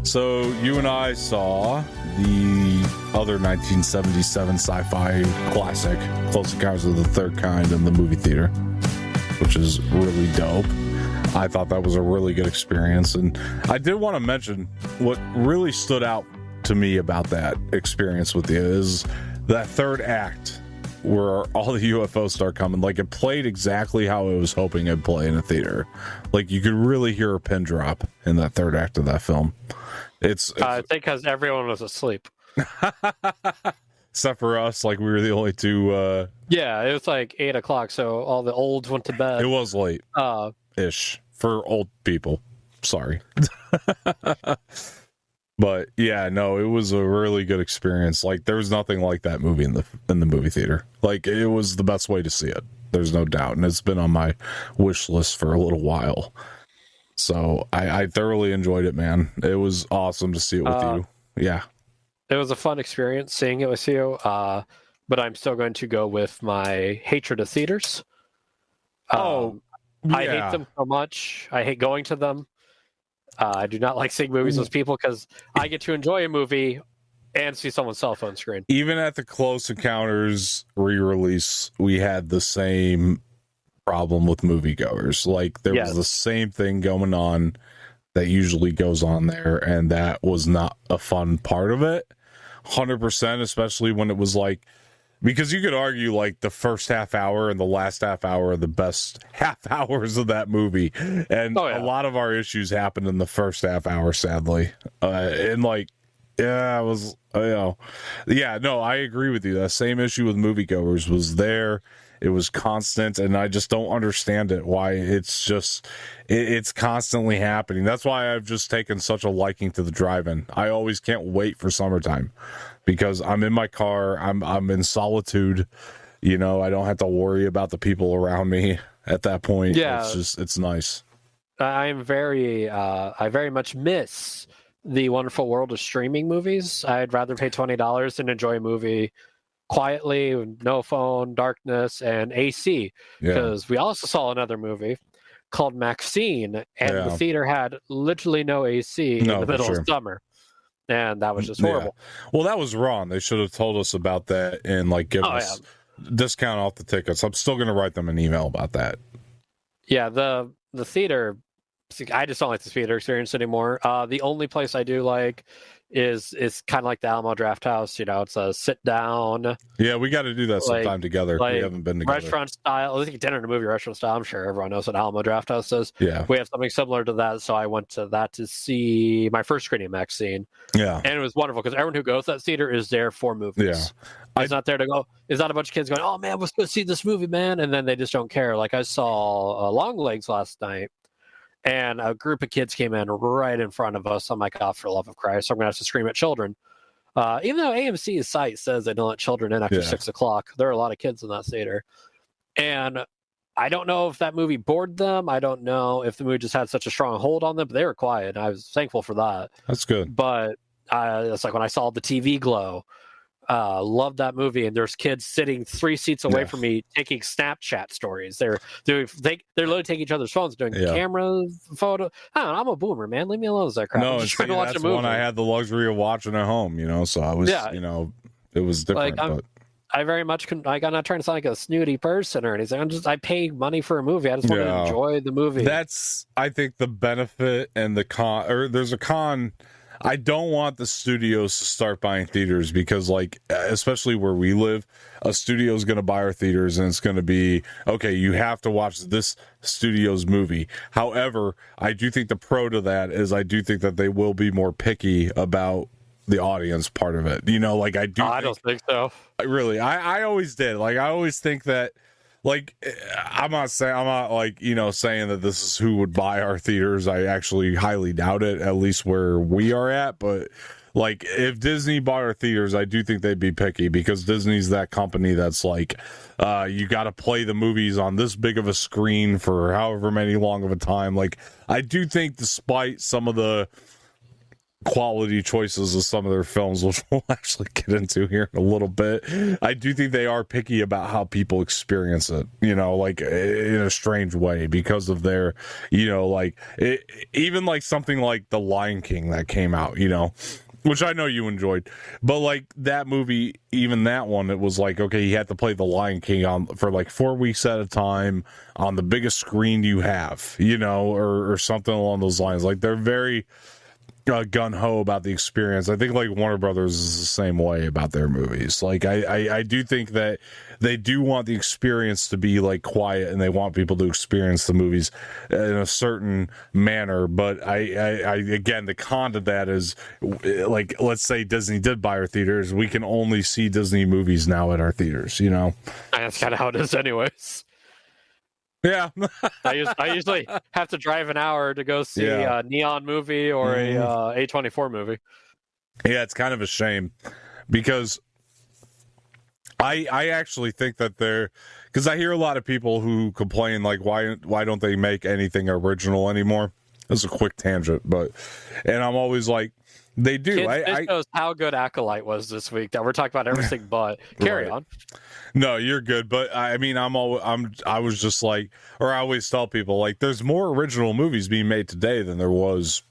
So you and I saw the other 1977 sci-fi classic, Close Encounters of the Third Kind, in the movie theater, which is really dope. I thought that was a really good experience. And I did want to mention what really stood out to me about that experience with you is that third act where all the UFOs start coming. Like, it played exactly how I was hoping it'd play in a theater. Like, you could really hear a pin drop in that third act of that film. It's I think because everyone was asleep. Except for us, like, we were the only two. Yeah, it was like 8 o'clock, so all the olds went to bed. It was late. Ish for old people. Sorry. But yeah, no, it was a really good experience. Like, there was nothing like that movie in the movie theater. Like, it was the best way to see it. There's no doubt. And it's been on my wish list for a little while. So I thoroughly enjoyed it, man. It was awesome to see it with you. Yeah. It was a fun experience seeing it with you. But I'm still going to go with my hatred of theaters. Yeah. I hate them so much. I hate going to them. I do not like seeing movies with people because I get to enjoy a movie and see someone's cell phone screen. Even at the Close Encounters re-release, we had the same problem with moviegoers. Like, there was the same thing going on that usually goes on there, and that was not a fun part of it. 100%, especially when it was like, because you could argue like the first half hour and the last half hour are the best half hours of that movie. And a lot of our issues happened in the first half hour, sadly. And like, yeah, it was, no, I agree with you. That same issue with moviegoers was there. It was constant, and I just don't understand it, why it's just, it's constantly happening. That's why I've just taken such a liking to the drive-in. I always can't wait for summertime because I'm in my car, I'm in solitude, you know, I don't have to worry about the people around me at that point. Yeah. It's just, it's nice. I very much miss the wonderful world of streaming movies. I'd rather pay $20 and enjoy a movie quietly, no phone, darkness, and AC. Because we also saw another movie called Maxine, and the theater had literally no AC in the middle of summer. And that was just horrible. Well, that was wrong. They should have told us about that and like give us discount off the tickets. I'm still going to write them an email about that. Yeah, the theater, I just don't like the theater experience anymore. The only place I do like is kind of like the Alamo Draft House. You know, it's a sit down. Yeah, we got to do that sometime together. Like we haven't been together. Restaurant style. I think dinner and a movie restaurant style. I'm sure everyone knows what Alamo Draft House is. Yeah, we have something similar to that. So I went to that to see my first screening of Maxine. Yeah, and it was wonderful because everyone who goes to that theater is there for movies. Yeah, it's not there to go. It's not a bunch of kids going, "Oh man, let's go see this movie, man," and then they just don't care. Like I saw Long Legs last night. And a group of kids came in right in front of us. I'm like, oh, for the love of Christ, I'm going to have to scream at children. Even though AMC's site says they don't let children in after 6 o'clock, there are a lot of kids in that theater. And I don't know if that movie bored them. I don't know if the movie just had such a strong hold on them, but they were quiet. And I was thankful for that. That's good. But it's like when I saw the TV glow, loved that movie, and there's kids sitting 3 seats away from me taking Snapchat stories. They're literally taking each other's phones, doing camera photo. I don't know, I'm a boomer, man. Leave me alone with that crap. No, see, that's one I had the luxury of watching at home. You know, so I was, you know, it was different. But I very much I'm not trying to sound like a snooty person or anything. I pay money for a movie. I just want to enjoy the movie. That's, I think, the benefit and the con. Or there's a con. I don't want the studios to start buying theaters because, like, especially where we live, a studio is going to buy our theaters and it's going to be, okay, you have to watch this studio's movie. However, I do think the pro to that is I do think that they will be more picky about the audience part of it. You know, like I don't think so. Really, I always did. Like, I always think that, like, I'm not like, you know, saying that this is who would buy our theaters. I actually highly doubt it, at least where we are at. But like, if Disney bought our theaters, I do think they'd be picky because Disney's that company that's like, you got to play the movies on this big of a screen for however many long of a time. Like, I do think despite some of the quality choices of some of their films, which we'll actually get into here in a little bit. I do think they are picky about how people experience it, like in a strange way because of their, like even like something like The Lion King that came out, which I know you enjoyed, but like that movie, even that one, it was like, okay, you had to play The Lion King for like 4 weeks at a time on the biggest screen you have, or something along those lines. Like they're very gun-ho about the experience. I think like Warner Brothers is the same way about their movies. Like I do think that they do want the experience to be like quiet, and they want people to experience the movies in a certain manner. But I again, the con to that is, like, let's say Disney did buy our theaters, we can only see Disney movies now at our theaters, That's kind of how it is anyways. Yeah. I usually have to drive an hour to go see a Neon movie or a A24 movie. Yeah, it's kind of a shame because I actually think that because I hear a lot of people who complain like, why don't they make anything original anymore? This is a quick tangent, and I'm always like, they do. This shows how good Acolyte was this week. That we're talking about everything, but carry on. No, you're good. But I mean, I was just like, or I always tell people like, there's more original movies being made today than there was,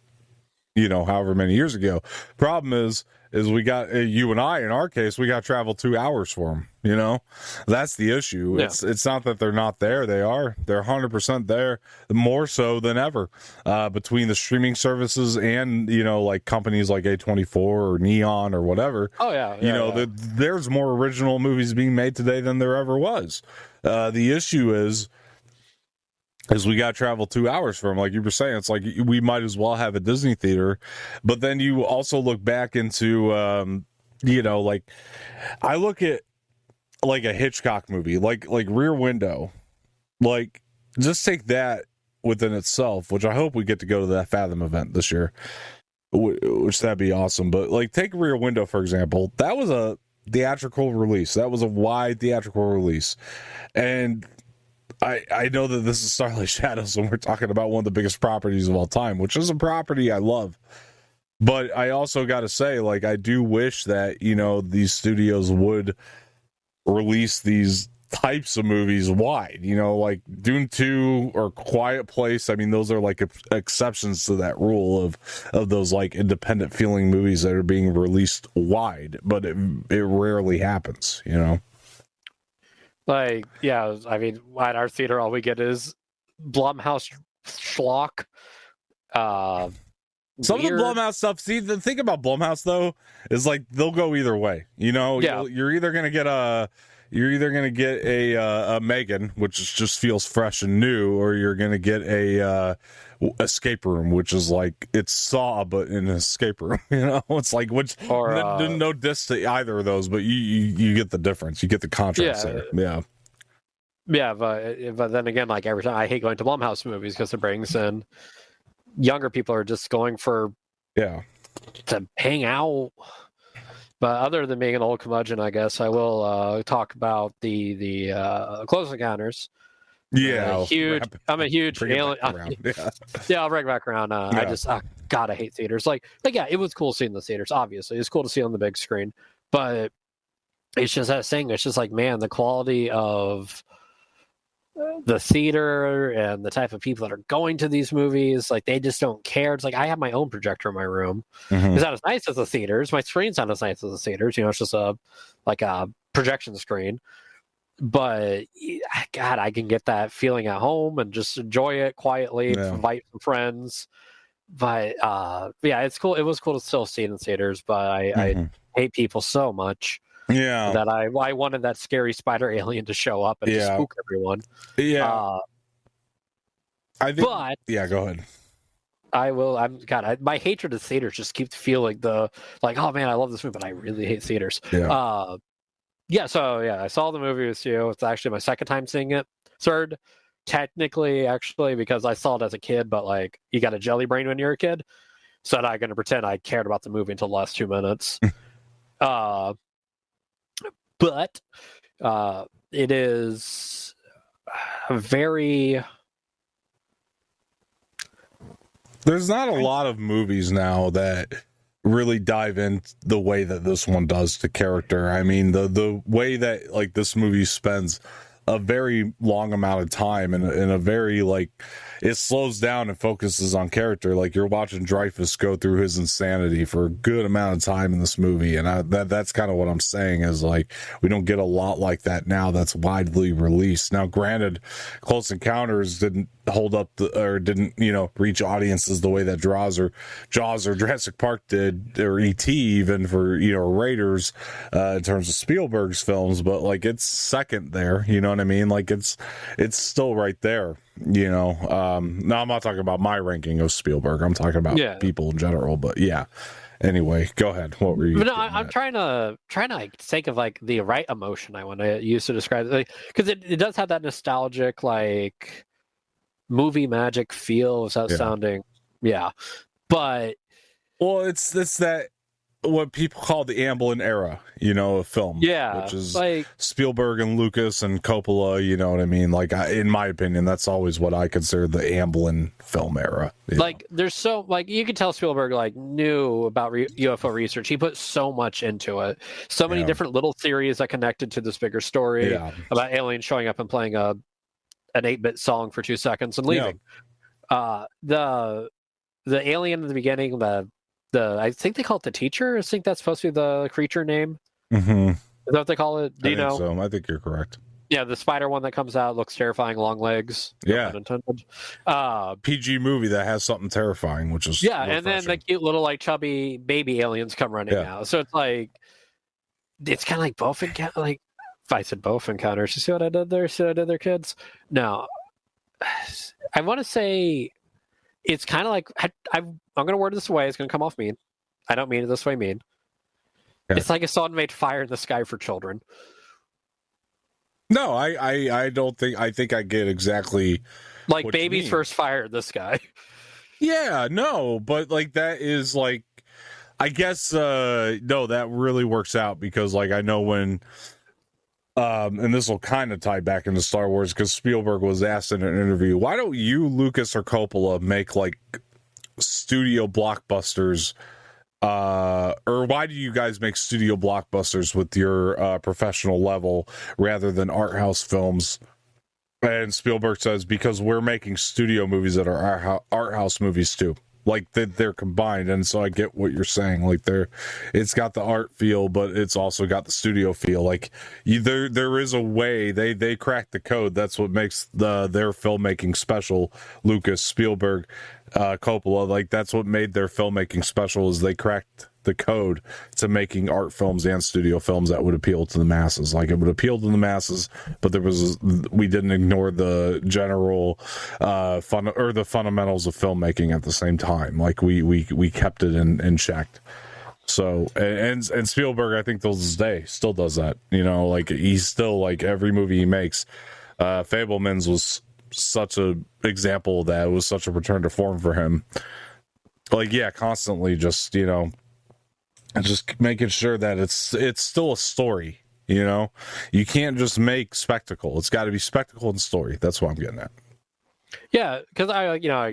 however many years ago. Problem is we got, you and I, in our case, we got to travel 2 hours for them. That's the issue. Yeah. It's not that they're not there. They're 100% there, more so than ever, between the streaming services and, like companies like A24 or Neon or whatever. Oh yeah. There's more original movies being made today than there ever was. The issue is we got to travel 2 hours from, like you were saying. It's like we might as well have a Disney theater. But then you also look back into, like I look at like a Hitchcock movie, like Rear Window, like just take that within itself, which I hope we get to go to that Fathom event this year, which that'd be awesome. But like take Rear Window, for example, that was a theatrical release. That was a wide theatrical release. And I know that this is Starlight Shadows, and we're talking about one of the biggest properties of all time, which is a property I love. But I also got to say, like, I do wish that, these studios would release these types of movies wide, like Dune 2 or Quiet Place. I mean, those are like exceptions to that rule of those like independent feeling movies that are being released wide, but it rarely happens, Like, yeah, I mean, at our theater, all we get is Blumhouse schlock. Some of the Blumhouse stuff. See, the thing about Blumhouse though is like they'll go either way. Yeah. You're either gonna get a Megan, which just feels fresh and new, or you're gonna get a escape room, which is like it's Saw but in an escape room. It's like no diss to either of those, but you get the difference. You get the contrast there. Yeah. Yeah, but then again, like every time I hate going to Blumhouse movies because it brings in younger people who are just going for to hang out. But other than being an old curmudgeon, I guess I will talk about the Close Encounters. Yeah, I'm a huge alien. I'll bring it back around. God, I hate theaters. Like yeah, it was cool seeing the theaters. Obviously, it's cool to see on the big screen, but it's just that thing. It's just like, man, the quality of the theater and the type of people that are going to these movies, like they just don't care. It's like I have my own projector in my room. It's not as nice as the theaters. My screen's not as nice as the theaters. It's just a projection screen. But God, I can get that feeling at home and just enjoy it quietly, invite some friends. But it's cool. It was cool to still see it in theaters, but I hate people so much. Yeah, that I wanted that scary spider alien to show up and just spook everyone. Yeah, I think. But go ahead. I will. My hatred of theaters just keeps feeling oh man, I love this movie, but I really hate theaters. So I saw the movie with you. It's actually my second time seeing it. Third, technically, actually, because I saw it as a kid, but like you got a jelly brain when you're a kid, so I'm not going to pretend I cared about the movie until the last 2 minutes. But it is very... There's not a lot of movies now that really dive in the way that this one does to character. I mean, the way that like this movie spends a very long amount of time and in a very like it slows down and focuses on character. Like you're watching Dreyfus go through his insanity for a good amount of time in this movie, and that's kind of what I'm saying is like we don't get a lot like that now that's widely released. Now, granted, Close Encounters didn't hold up or didn't reach audiences the way that Jaws or Jurassic Park did, or E.T. even for Raiders in terms of Spielberg's films, but like it's second there. You know what I mean? Like it's still right there. Now I'm not talking about my ranking of Spielberg. I'm talking about people in general. But yeah. Anyway, go ahead. What were you? No, I'm trying to like think of like the right emotion I want to use to describe it, because it does have that nostalgic like movie magic feel without sounding, but well, it's that what people call the Amblin era, of film, which is like Spielberg and Lucas and Coppola. You know what I mean? Like, in my opinion, that's always what I consider the Amblin film era. Like, there's so like you can tell Spielberg like knew about UFO research. He put so much into it. So many different little theories that connected to this bigger story about aliens showing up and playing an 8-bit song for 2 seconds and leaving. The alien in the beginning, I think they call it the teacher. I think that's supposed to be the creature name. Mm-hmm. Is that what they call it? Do you know? So. I think you're correct. Yeah, the spider one that comes out looks terrifying, long legs. Yeah. PG movie that has something terrifying, which is refreshing. And then the cute little like chubby baby aliens come running out. So it's like it's kind of like both like if I said both encounters, you see what I did there? See what I did there, kids? No, I want to say it's kind of like I'm going to word this away. It's going to come off mean. I don't mean it this way mean. Okay. It's like if someone made Fire in the Sky for children. No, I don't think. I think I get exactly like baby's first fire in the sky. Yeah, no, but like that is like, I guess no, that really works out because like I know when. And this will kind of tie back into Star Wars because Spielberg was asked in an interview, why don't you, Lucas or Coppola, make like studio blockbusters? Or why do you guys make studio blockbusters with your professional level rather than art house films? And Spielberg says, because we're making studio movies that are art house movies too. Like they're combined, and so I get what you're saying. Like it's got the art feel, but it's also got the studio feel. Like there is a way they cracked the code. That's what makes their filmmaking special. Lucas, Spielberg, Coppola, like that's what made their filmmaking special. Is they cracked the code to making art films and studio films that would appeal to the masses. Like it would appeal to the masses, but we didn't ignore the general the fundamentals of filmmaking at the same time. Like we kept it in check. So and Spielberg, I think till this day still does that. Like he's still like every movie he makes. Fabelmans was such a example of that. It was such a return to form for him. Like constantly just and just making sure that it's still a story. You can't just make spectacle. It's got to be spectacle and story. That's what I'm getting at. Yeah, because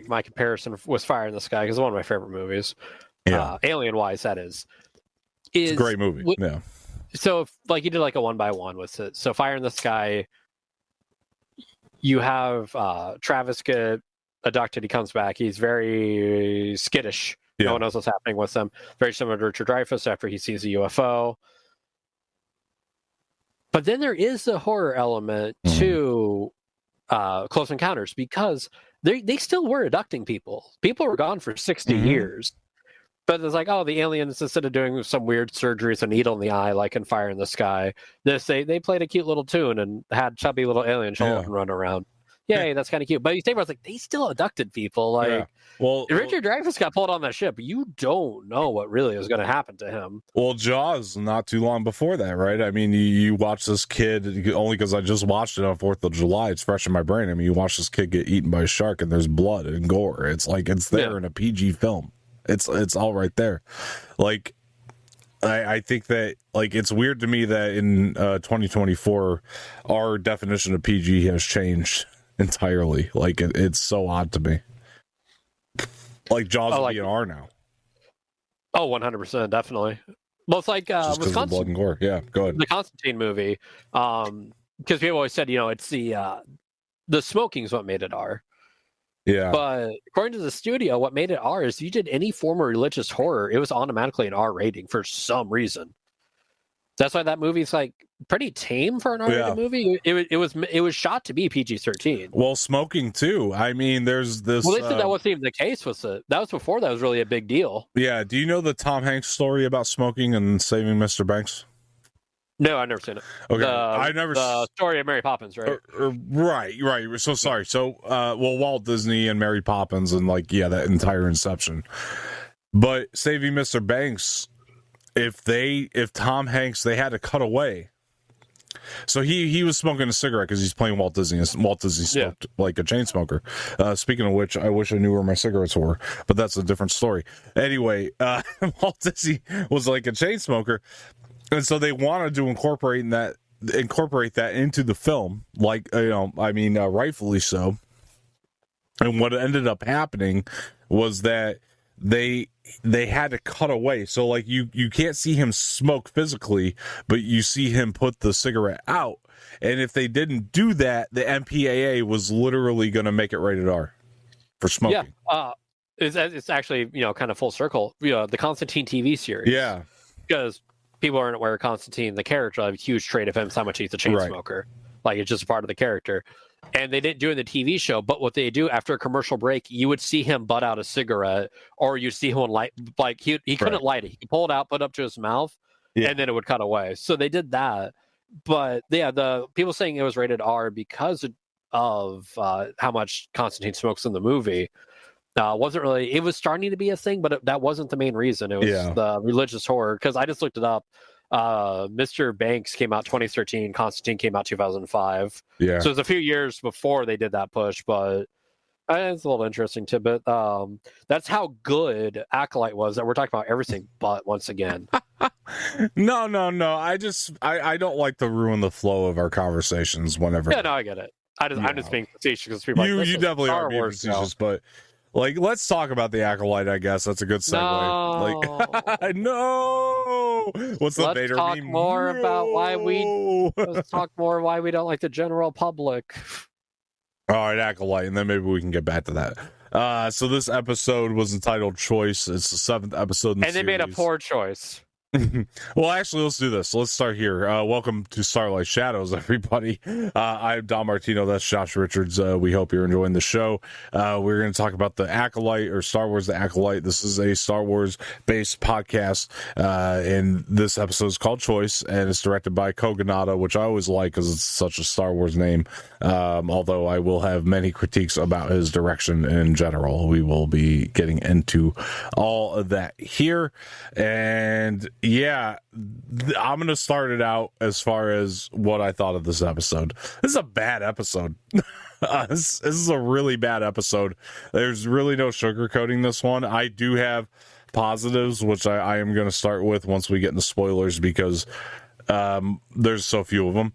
my comparison was Fire in the Sky because it's one of my favorite movies. Alien wise, that is. It's a great movie. Yeah. So if, like you did like a 1x1 with it. So Fire in the Sky, you have Travis get abducted. He comes back. He's very skittish. Yeah. No one knows what's happening with them. Very similar to Richard Dreyfuss after he sees a UFO. But then there is a horror element to Close Encounters because they still were abducting people. People were gone for 60 years. But it's like, the aliens, instead of doing some weird surgery, it's a needle in the eye, like in Fire in the Sky, they played a cute little tune and had chubby little aliens run around. Yay, that's kind of cute. But you think about it, like they still abducted people. Like, Richard Dreyfuss got pulled on that ship. You don't know what really is going to happen to him. Well, Jaws, not too long before that, right? I mean, you watch this kid only because I just watched it on 4th of July. It's fresh in my brain. I mean, you watch this kid get eaten by a shark, and there's blood and gore. It's like it's there in a PG film. It's all right there. Like, I think that like it's weird to me that in 2024 our definition of PG has changed entirely. Like it's so odd to me. Like Jaws would be an R now. Oh, 100%, definitely. Well, it's like Just because of blood and gore. Yeah, go ahead. The Constantine movie, because people always said, it's the smoking is what made it R. Yeah. But according to the studio, what made it R is you did any form of religious horror, it was automatically an R rating for some reason. That's why that movie's like pretty tame for an R-rated movie. It was shot to be PG-13. Well, smoking too. I mean, there's this. Well, they said that wasn't even the case. That was before that was really a big deal. Yeah. Do you know the Tom Hanks story about smoking and saving Mr. Banks? No, I've never seen it. Okay, I've never. The story of Mary Poppins, right? Right. So sorry. So, Walt Disney and Mary Poppins and that entire Inception. But saving Mr. Banks, if Tom Hanks, they had to cut away. So he was smoking a cigarette because he's playing Walt Disney. Walt Disney smoked like a chain smoker. Speaking of which, I wish I knew where my cigarettes were, but that's a different story. Anyway, Walt Disney was like a chain smoker. And so they wanted to incorporate that into the film, rightfully so. And what ended up happening was that they had to cut away. So like you can't see him smoke physically, but you see him put the cigarette out. And if they didn't do that, the MPAA was literally going to make it rated R for smoking. Yeah, it's actually kind of full circle. The Constantine TV series. Yeah, because people aren't aware of Constantine, the character. I have a huge trait of him, how much he's a chain smoker. Like, it's just a part of the character. And they didn't do it in the TV show, but what they do after a commercial break, you would see him butt out a cigarette, or you see him light, like he couldn't light it. He could pull it out, put it up to his mouth, and then it would cut away. So they did that. But yeah, the people saying it was rated R because of how much Constantine smokes in the movie. Wasn't really, it was starting to be a thing, but that wasn't the main reason. It was the religious horror, because I just looked it up. Mr. Banks came out 2013, Constantine came out 2005. Yeah. So it was a few years before they did that push, but it's a little interesting tidbit. That's how good Acolyte was, that we're talking about everything but once again. No. I don't like to ruin the flow of our conversations whenever. Yeah, no, I get it. I'm just being facetious because people are like, you definitely are being facetious, but let's talk about the Acolyte, I guess. That's a good segue. No. No. What's the Vader talk meme? More about let's talk more why we don't like the general public. All right, Acolyte, and then maybe we can get back to that. So this episode was entitled Choice. It's the 7th episode in the series. And they made a poor choice. Well, actually, let's do this. Let's start here. Welcome to Starlight Shadows, everybody. I'm Don Martino. That's Josh Richards. We hope you're enjoying the show. We're going to talk about the Acolyte, or Star Wars The Acolyte. This is a Star Wars-based podcast, and this episode is called Choice, and it's directed by Kogonada, which I always like because it's such a Star Wars name, although I will have many critiques about his direction in general. We will be getting into all of that here, and yeah, I'm going to start it out as far as what I thought of this episode. This is a bad episode. This is a really bad episode. There's really no sugarcoating this one. I do have positives, which I am going to start with once we get into spoilers, because there's so few of them.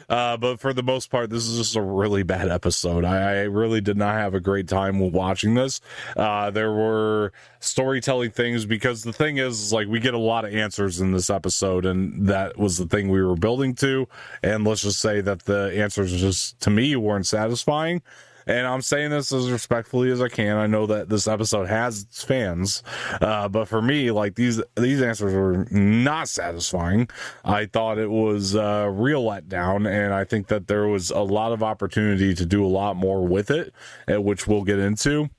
But for the most part, this is just a really bad episode. I really did not have a great time watching this. There were storytelling things, because the thing is, we get a lot of answers in this episode, and that was the thing we were building to. And let's just say that the answers just, to me, weren't satisfying. And I'm saying this as respectfully as I can. I know that this episode has its fans, but for me, these answers were not satisfying. I thought it was a real letdown, and I think that there was a lot of opportunity to do a lot more with it, which we'll get into.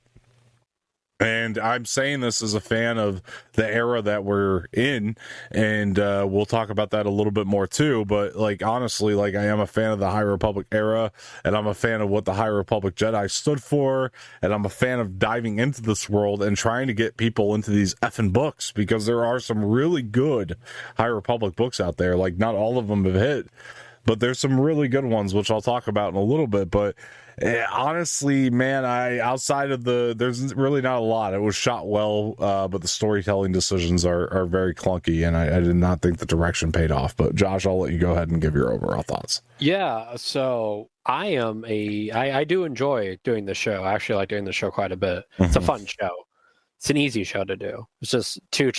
And I'm saying this as a fan of the era that we're in, and we'll talk about that a little bit more too. But honestly, I am a fan of the High Republic era, and I'm a fan of what the High Republic Jedi stood for, and I'm a fan of diving into this world and trying to get people into these effing books, because there are some really good High Republic books out there. Not all of them have hit, but there's some really good ones, which I'll talk about in a little bit. But honestly, man, outside of there's really not a lot. It was shot well, but the storytelling decisions are very clunky, and I did not think the direction paid off. But Josh, I'll let you go ahead and give your overall thoughts. Yeah, so I do enjoy doing the show. I actually like doing the show quite a bit. It's a fun show. It's an easy show to do. It's just two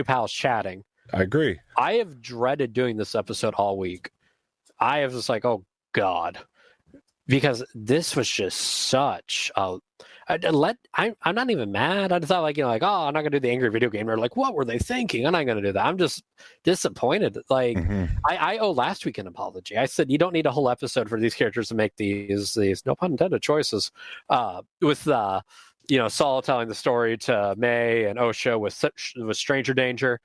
pals chatting. I agree. I have dreaded doing this episode all week. I have just like, oh God, because this was just such a. I'm not even mad. I just thought like, oh, I'm not gonna do the angry video game. Or like, what were they thinking? I'm not gonna do that. I'm just disappointed. Like, I owe last week an apology. I said you don't need a whole episode for these characters to make these no pun intended choices. With Saul telling the story to May and Osha with stranger danger.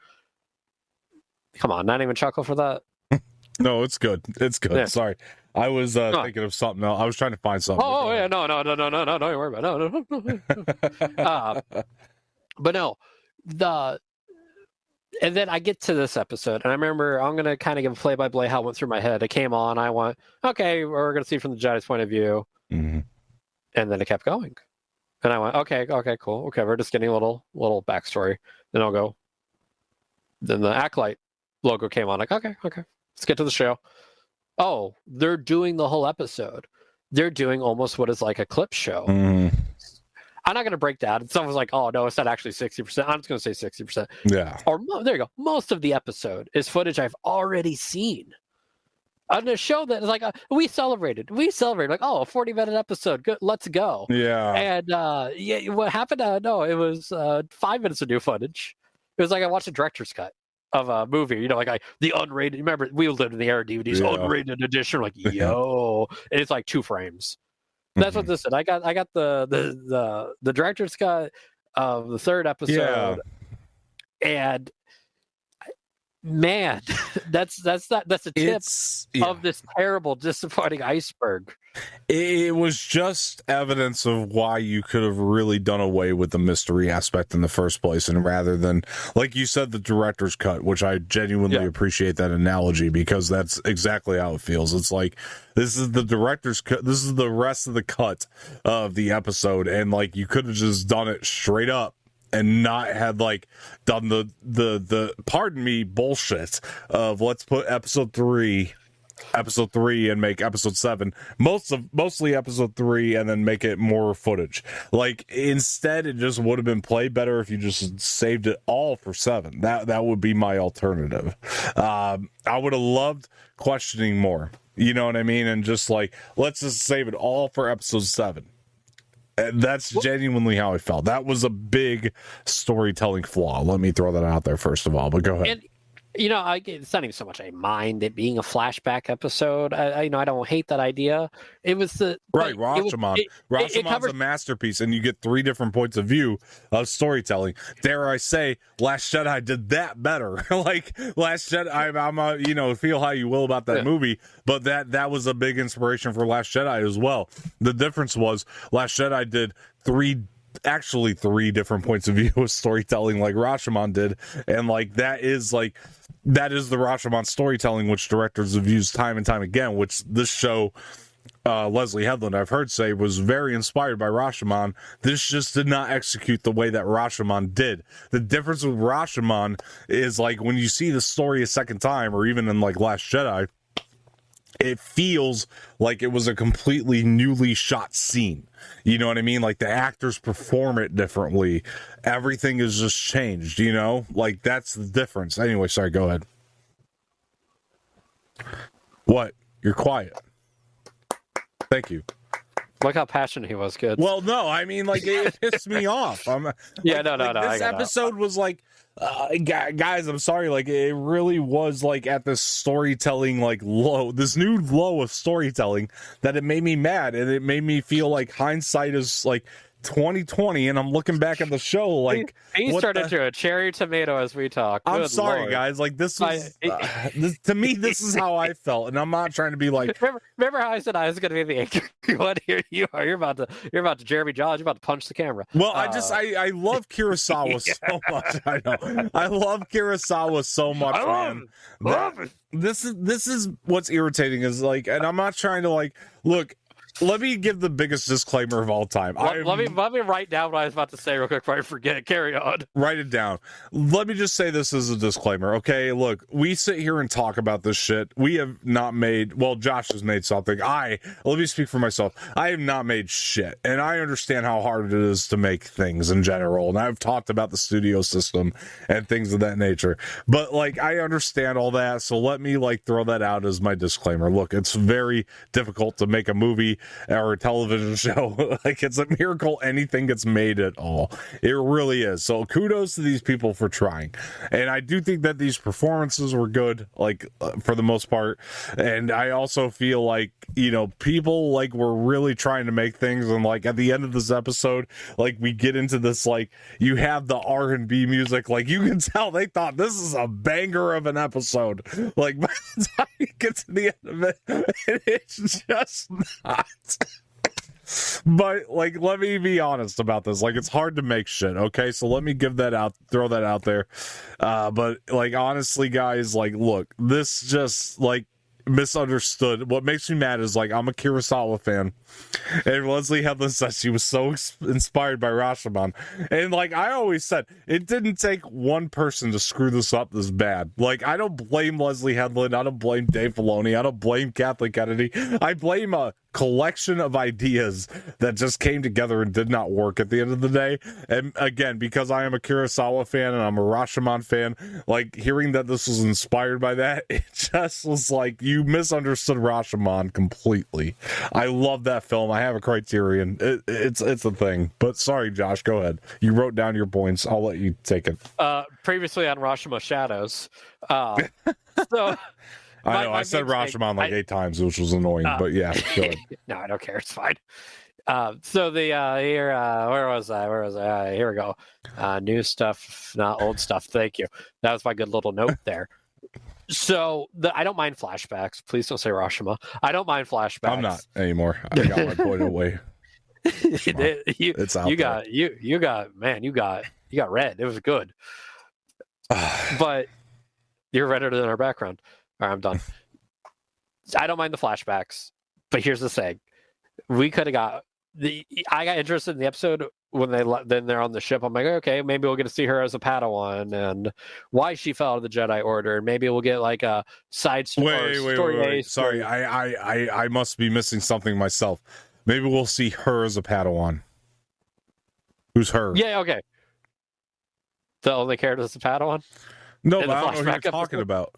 Come on, not even chuckle for that. No, it's good. It's good. Yeah. Sorry. I was thinking of something else. I was trying to find something. Oh, yeah. No. Don't worry about it. No. But no, and then I get to this episode, and I remember I'm going to kind of give a play-by-play how it went through my head. It came on. I went, okay, we're going to see from the Jedi's point of view. Mm-hmm. And then it kept going. And I went, okay, cool. Okay, we're just getting a little backstory. Then I'll go. Then the Acolyte logo came on. Like, okay. Let's get to the show. Oh, they're doing the whole episode. They're doing almost what is like a clip show. Mm. I'm not going to break that. And someone's like, oh, no, it's not actually 60%. I'm just going to say 60%. Yeah. Or there you go. Most of the episode is footage I've already seen. On a show that is like, we celebrated. Like, oh, a 40-minute episode. Good, let's go. Yeah. And what happened? No, it was 5 minutes of new footage. It was like I watched a director's cut of a movie, like the unrated. Remember, we lived in the era of DVDs, unrated edition. Like, yo, and it's like 2 frames. That's what this is. I got the director's cut of the 3rd episode, and man, that's a tip of this terrible, disappointing iceberg. It was just evidence of why you could have really done away with the mystery aspect in the first place, and rather than, like you said, the director's cut, which I genuinely appreciate that analogy, because that's exactly how it feels. It's like, this is the director's cut, this is the rest of the cut of the episode, and like you could have just done it straight up and not had like done the pardon me bullshit of let's put episode 3 and make episode 7 mostly episode 3 and then make it more footage. Like, instead it just would have been played better if you just saved it all for 7. That would be my alternative. I would have loved questioning more, you know what I mean, and just like, let's just save it all for episode 7. And that's genuinely how I felt. That was a big storytelling flaw. Let me throw that out there first of all, but go ahead. And, it's not even so much I mind it being a flashback episode. I don't hate that idea. It was Rashomon. Rashomon's a masterpiece, and you get 3 different points of view of storytelling. Dare I say, Last Jedi did that better. Like, Last Jedi, I'm feel how you will about that movie, but that was a big inspiration for Last Jedi as well. The difference was Last Jedi did 3 different points of view of storytelling like Rashomon did, and like that is the Rashomon storytelling which directors have used time and time again, which this show, Leslie Headland, I've heard say, was very inspired by Rashomon. This just did not execute the way that Rashomon did. The difference with Rashomon is, like, when you see the story a second time, or even in like Last Jedi, it feels like it was a completely newly shot scene. You know what I mean? Like, the actors perform it differently. Everything is just changed, Like, that's the difference. Anyway, sorry, go ahead. What? You're quiet. Thank you. Look how passionate he was. Good. Well, no, I mean, like, it pissed me off. No. This episode was like, guys, I'm sorry. Like, it really was like at this storytelling, like, this new low of storytelling, that it made me mad, and it made me feel like hindsight is like 2020, and I'm looking back at the show like he turned into a cherry tomato as we talk. I'm sorry, Lord. Guys, like, this was to me, this is how I felt, and I'm not trying to be like, remember how I said I was going to be the angry one? Here you are. You're about to Jeremy Jaws. You're about to punch the camera. Well, I love Kurosawa so much. I know I love Kurosawa so much. I love it. This is what's irritating, is like, and I'm not trying to like look. let me give the biggest disclaimer of all time. Let me write down what I was about to say real quick before I forget. Carry on. Write it down. Let me just say this as a disclaimer, okay? Look, we sit here and talk about this shit. We have not made, well, Josh has made something. Let me speak for myself. I have not made shit, and I understand how hard it is to make things in general, and I've talked about the studio system and things of that nature. But, like, I understand all that, so let me, like, throw that out as my disclaimer. Look, it's very difficult to make a movie or a television show. Like, it's a miracle anything gets made at all. It really is. So kudos to these people for trying. And I do think that these performances were good, like, for the most part. And I also feel like, you know, people, like, were really trying to make things. And, like, at the end of this episode, like, we get into this, like, you have the R&B music. Like, you can tell they thought this is a banger of an episode. Like, by the time you get to the end of it, it's just not. But, like, let me be honest about this. Like, it's hard to make shit, okay? So let me throw that out there. But, like, honestly, guys, like, look, this just, like, misunderstood. What makes me mad is, like, I'm a Kurosawa fan, and Leslie Headland says she was so inspired by Rashomon, and, like, I always said, it didn't take one person to screw this up this bad. Like, I don't blame Leslie Headland, I don't blame Dave Filoni, I don't blame Kathleen Kennedy, I blame a collection of ideas that just came together and did not work at the end of the day. And again, because I am a Kurosawa fan and I'm a Rashomon fan, like, hearing that this was inspired by that, it just was like, you misunderstood Rashomon completely. I love that film. I have a Criterion. It's a thing. But sorry, Josh, go ahead. You wrote down your points. I'll let you take it. Previously on Rashomon Shadows. So I know, I said Rashomon like 8 times, which was annoying, but yeah, go ahead. No, I don't care. It's fine. So the here, where was I? Here we go. New stuff, not old stuff. Thank you. That was my good little note there. So I don't mind flashbacks. Please don't say Rashomon. I don't mind flashbacks. I'm not anymore. I got my point away. It's out there. You got red. It was good. But you're redder than our background. All right, I'm done. I don't mind the flashbacks, but here's the thing: we could have got I got interested in the episode when then they're on the ship. I'm like, okay, maybe we'll get to see her as a Padawan and why she fell out of the Jedi Order, and maybe we'll get like a side story. Wait. Sorry, I must be missing something myself. Maybe we'll see her as a Padawan. Who's her? Yeah, okay. The only character that's a Padawan? No, but I don't know who you're talking about.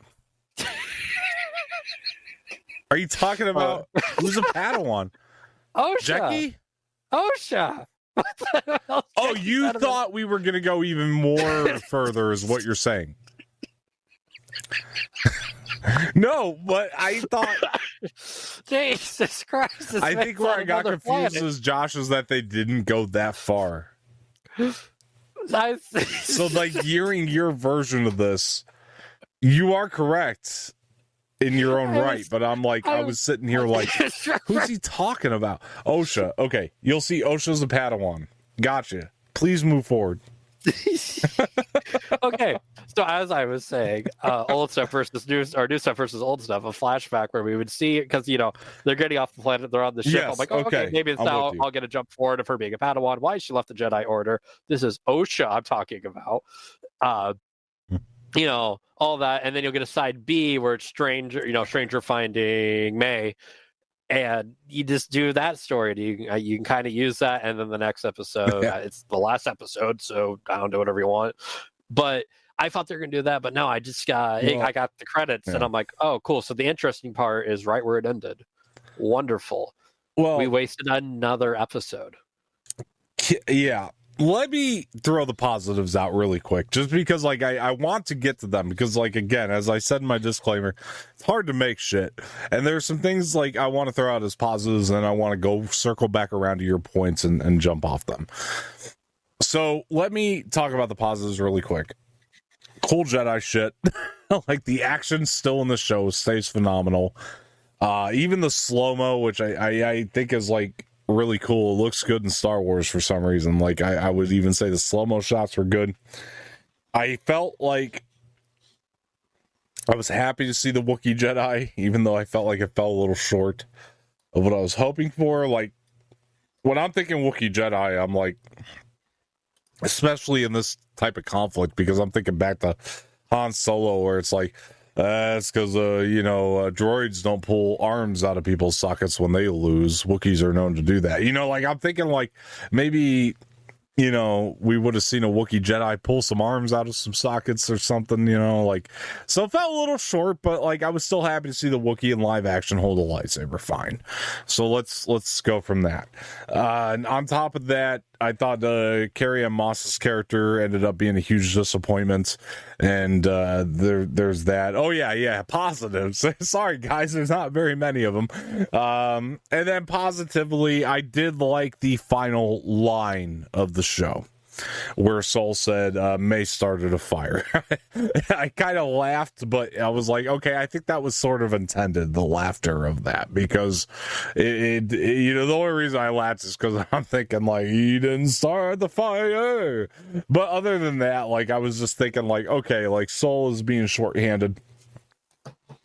Are you talking about who's a Padawan? Osha. Jackie? Osha. Oh, you thought we were going to go even more further is what you're saying. No, but I thought... Jesus Christ. I think where I got confused is Josh is that they didn't go that far. So, like, hearing your version of this, you are correct in your own right, but I'm like, I was sitting here like, who's he talking about? Osha. Okay, you'll see Osha's a Padawan. Gotcha. Please move forward. Okay, so as I was saying, old stuff versus new, or new stuff versus old stuff, a flashback where we would see, because, you know, they're getting off the planet, they're on the ship. Yes, I'm like, okay, maybe it's now I'll get a jump forward of her being a Padawan. Why she left the Jedi Order? This is Osha I'm talking about. You know, all that, and then you'll get a side B where it's stranger finding May, and you just do that story. You can kind of use that, and then the next episode, it's the last episode, so I don't do whatever you want. But I thought they were gonna do that, but no, I just got I got the credits, and I'm like, oh, cool. So the interesting part is right where it ended. Wonderful. Well, we wasted another episode. Yeah. Let me throw the positives out really quick, just because, like, I want to get to them, because, like, again, as I said in my disclaimer, it's hard to make shit, and there's some things, like, I want to throw out as positives, and I want to go circle back around to your points and jump off them. So let me talk about the positives really quick. Cool Jedi shit. Like, the action still in the show stays phenomenal. Even the slow-mo, which I think is, like, really cool. It looks good in Star Wars for some reason. Like, I would even say the slow-mo shots were good. I felt like I was happy to see the Wookiee Jedi, even though I felt like it fell a little short. of what I was hoping for. Like, when I'm thinking Wookiee Jedi, I'm like, especially in this type of conflict, because I'm thinking back to Han Solo, where it's like, it's because, droids don't pull arms out of people's sockets when they lose. Wookiees are known to do that. Like, I'm thinking, like, maybe, we would have seen a Wookiee Jedi pull some arms out of some sockets or something, like, so it felt a little short, but like, I was still happy to see the Wookiee in live action hold a lightsaber. Fine. So let's go from that. And on top of that, I thought Carrie-Anne Moss's character ended up being a huge disappointment, and there's that. Oh yeah, positives. Sorry guys, there's not very many of them. And then positively, I did like the final line of the show, where Soul said, May started a fire. I kind of laughed, but I was like, okay, I think that was sort of intended, the laughter of that, because the only reason I laughed is because I'm thinking, like, he didn't start the fire. But other than that, like, I was just thinking, like, okay, like, Soul is being shorthanded.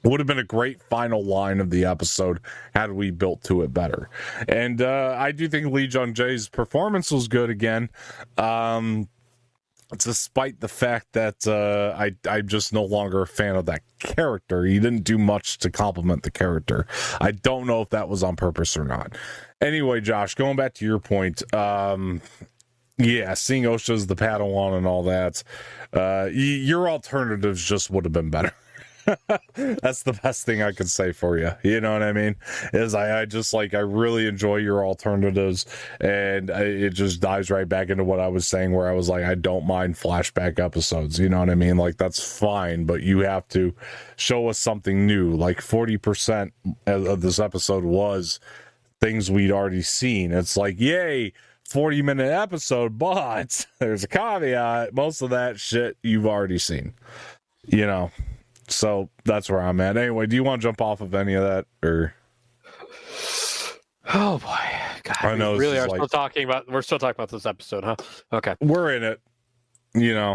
Would have been a great final line of the episode had we built to it better. And I do think Lee Jung-jae's performance was good again, despite the fact that I'm just no longer a fan of that character. He didn't do much to complement the character. I don't know if that was on purpose or not. Anyway, Josh, going back to your point, seeing Osha as the Padawan and all that, your alternatives just would have been better. That's the best thing I could say for you. You know what I mean? Is I just like, I really enjoy your alternatives, and it just dives right back into what I was saying, where I was like, I don't mind flashback episodes. You know what I mean? Like, that's fine, but you have to show us something new. Like 40% of this episode was things we'd already seen. It's like, yay, 40-minute episode, but there's a caveat. Most of that shit you've already seen, So that's where I'm at. Anyway, do you want to jump off of any of that, or? Oh boy, God, I know we're still talking about this episode, huh? Okay, we're in it.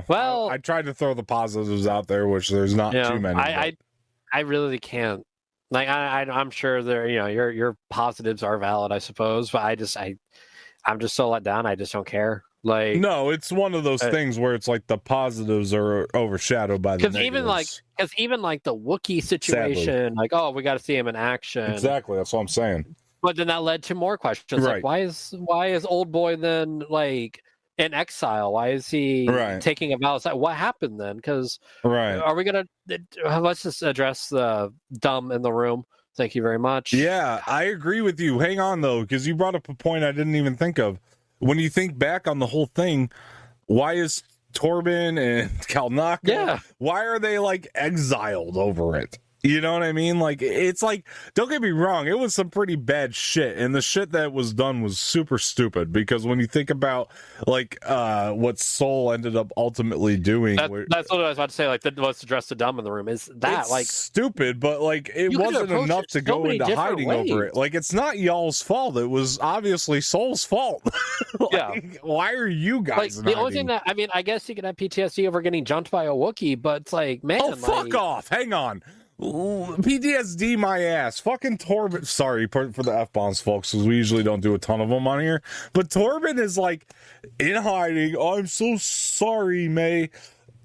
Well, I tried to throw the positives out there, which there's not too many. I really can't. Like, I'm sure there, your positives are valid, I suppose, but I'm just so let down. I just don't care. Like, no, it's one of those things where it's like the positives are overshadowed by the negatives. Because even like the Wookiee situation, sadly, like, oh, we got to see him in action. Exactly, that's what I'm saying. But then that led to more questions. Right. Like, why is old boy then like in exile? Why is he taking a vow? What happened then? Because are we gonna let's just address the dumb in the room? Thank you very much. Yeah, I agree with you. Hang on though, because you brought up a point I didn't even think of. When you think back on the whole thing, why is Torben and Kalnaka, why are they like exiled over it? You know what I mean? Like, it's like, don't get me wrong, it was some pretty bad shit, and the shit that was done was super stupid, because when you think about like what Soul ended up ultimately doing, that's what I was about to say. Like, let's address the dumb in the room. Is that like stupid? But like, it wasn't enough to go into hiding over it. Like, it's not y'all's fault. It was obviously Soul's fault. Why are you guys? Like, the only thing that I guess you could have PTSD over getting jumped by a Wookiee, but it's like, man, fuck off. Hang on. PTSD my ass. Fucking Torben. Sorry for the F-bombs, folks, because we usually don't do a ton of them on here. But Torben is like in hiding. Oh, I'm so sorry, May.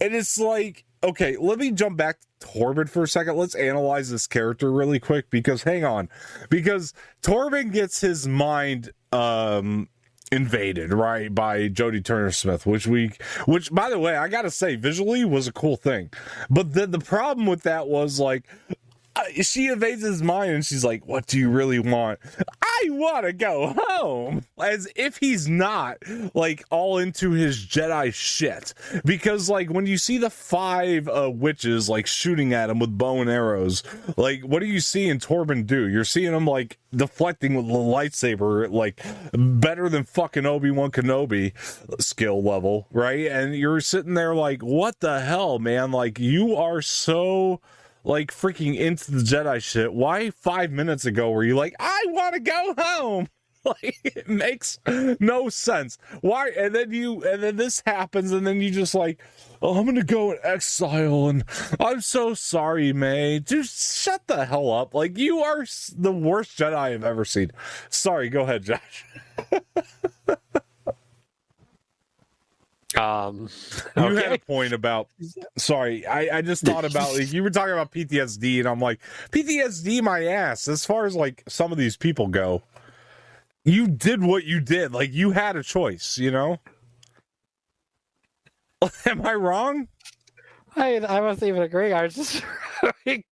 And it's like, okay, let me jump back to Torben for a second. Let's analyze this character really quick, because hang on. Because Torben gets his mind invaded, right, by Jodie Turner-Smith, which by the way, I gotta say, visually was a cool thing. But then the problem with that was, like, she invades his mind and she's like, what do you really want? I want to go home. As if he's not like all into his Jedi shit. Because like when you see the 5 witches like shooting at him with bow and arrows, like what do you see in Torben do? You're seeing him like deflecting with the lightsaber, like better than fucking Obi-Wan Kenobi skill level, right? And you're sitting there like, what the hell, man? Like, you are so like freaking into the Jedi shit. Why 5 minutes ago were you like, I want to go home? Like, it makes no sense. Why? And then this happens, and then you just like, oh, I'm gonna go in exile, and I'm so sorry, May. Just shut the hell up. Like, you are the worst Jedi I've ever seen. Sorry, go ahead, Josh. Okay. You had a point about. Sorry, I just thought about, like, you were talking about PTSD, and I'm like, PTSD my ass. As far as like some of these people go, you did what you did. Like, you had a choice, you know? Am I wrong? I wasn't even agreeing. I was just okay.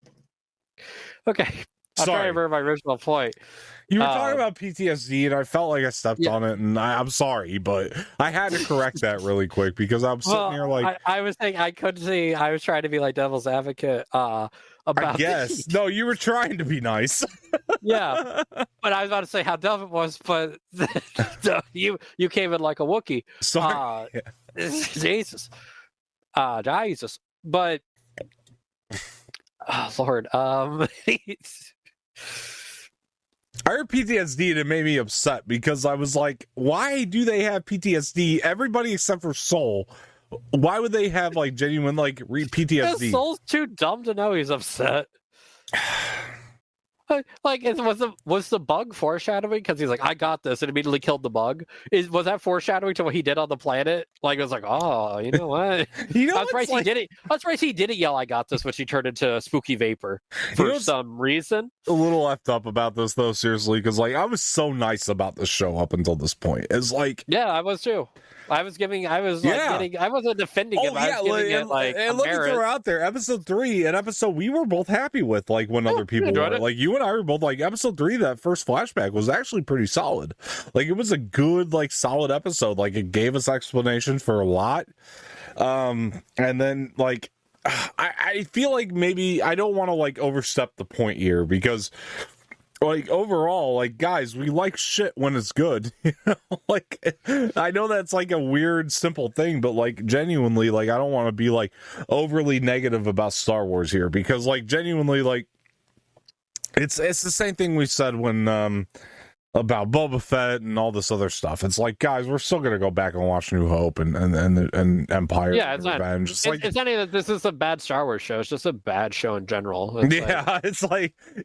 I'm trying to remember my original point. You were talking about PTSD, and I felt like I stepped on it, and I'm sorry, but I had to correct that really quick because I'm sitting here like... I was saying I couldn't see... I was trying to be like devil's advocate about... I guess. No, you were trying to be nice. Yeah, but I was about to say how dumb it was, but you came in like a Wookiee. Sorry. Jesus. Jesus. But... Oh, Lord. I heard PTSD and it made me upset because I was like, why do they have PTSD? Everybody except for Soul. Why would they have like genuine like PTSD? Soul's too dumb to know he's upset. Like, was the bug foreshadowing? Because he's like, I got this, and immediately killed the bug. Was that foreshadowing to what he did on the planet? Like, it was like, oh, you know what? That's right. He did it. That's right. He didn't yell, "I got this," when she turned into a spooky vapor for some reason. A little left up about this though, seriously, because like I was so nice about the show up until this point. It's like, yeah, I was too. I wasn't defending him. I was giving it like and let me throw out there, episode 3, an episode we were both happy with. Like when other people were, like you and I were both like, episode 3, that first flashback was actually pretty solid. Like it was a good, like solid episode. Like it gave us explanation for a lot. And then like I feel like maybe I don't want to like overstep the point here because. Like overall, like guys, we like shit when it's good. You know, like I know that's like a weird, simple thing, but like genuinely, like I don't want to be like overly negative about Star Wars here because like genuinely, like it's the same thing we said when about Boba Fett and all this other stuff. It's like, guys, we're still gonna go back and watch New Hope and Empire. Yeah, it's and Revenge. It's not even that this is a bad Star Wars show. It's just a bad show in general. It's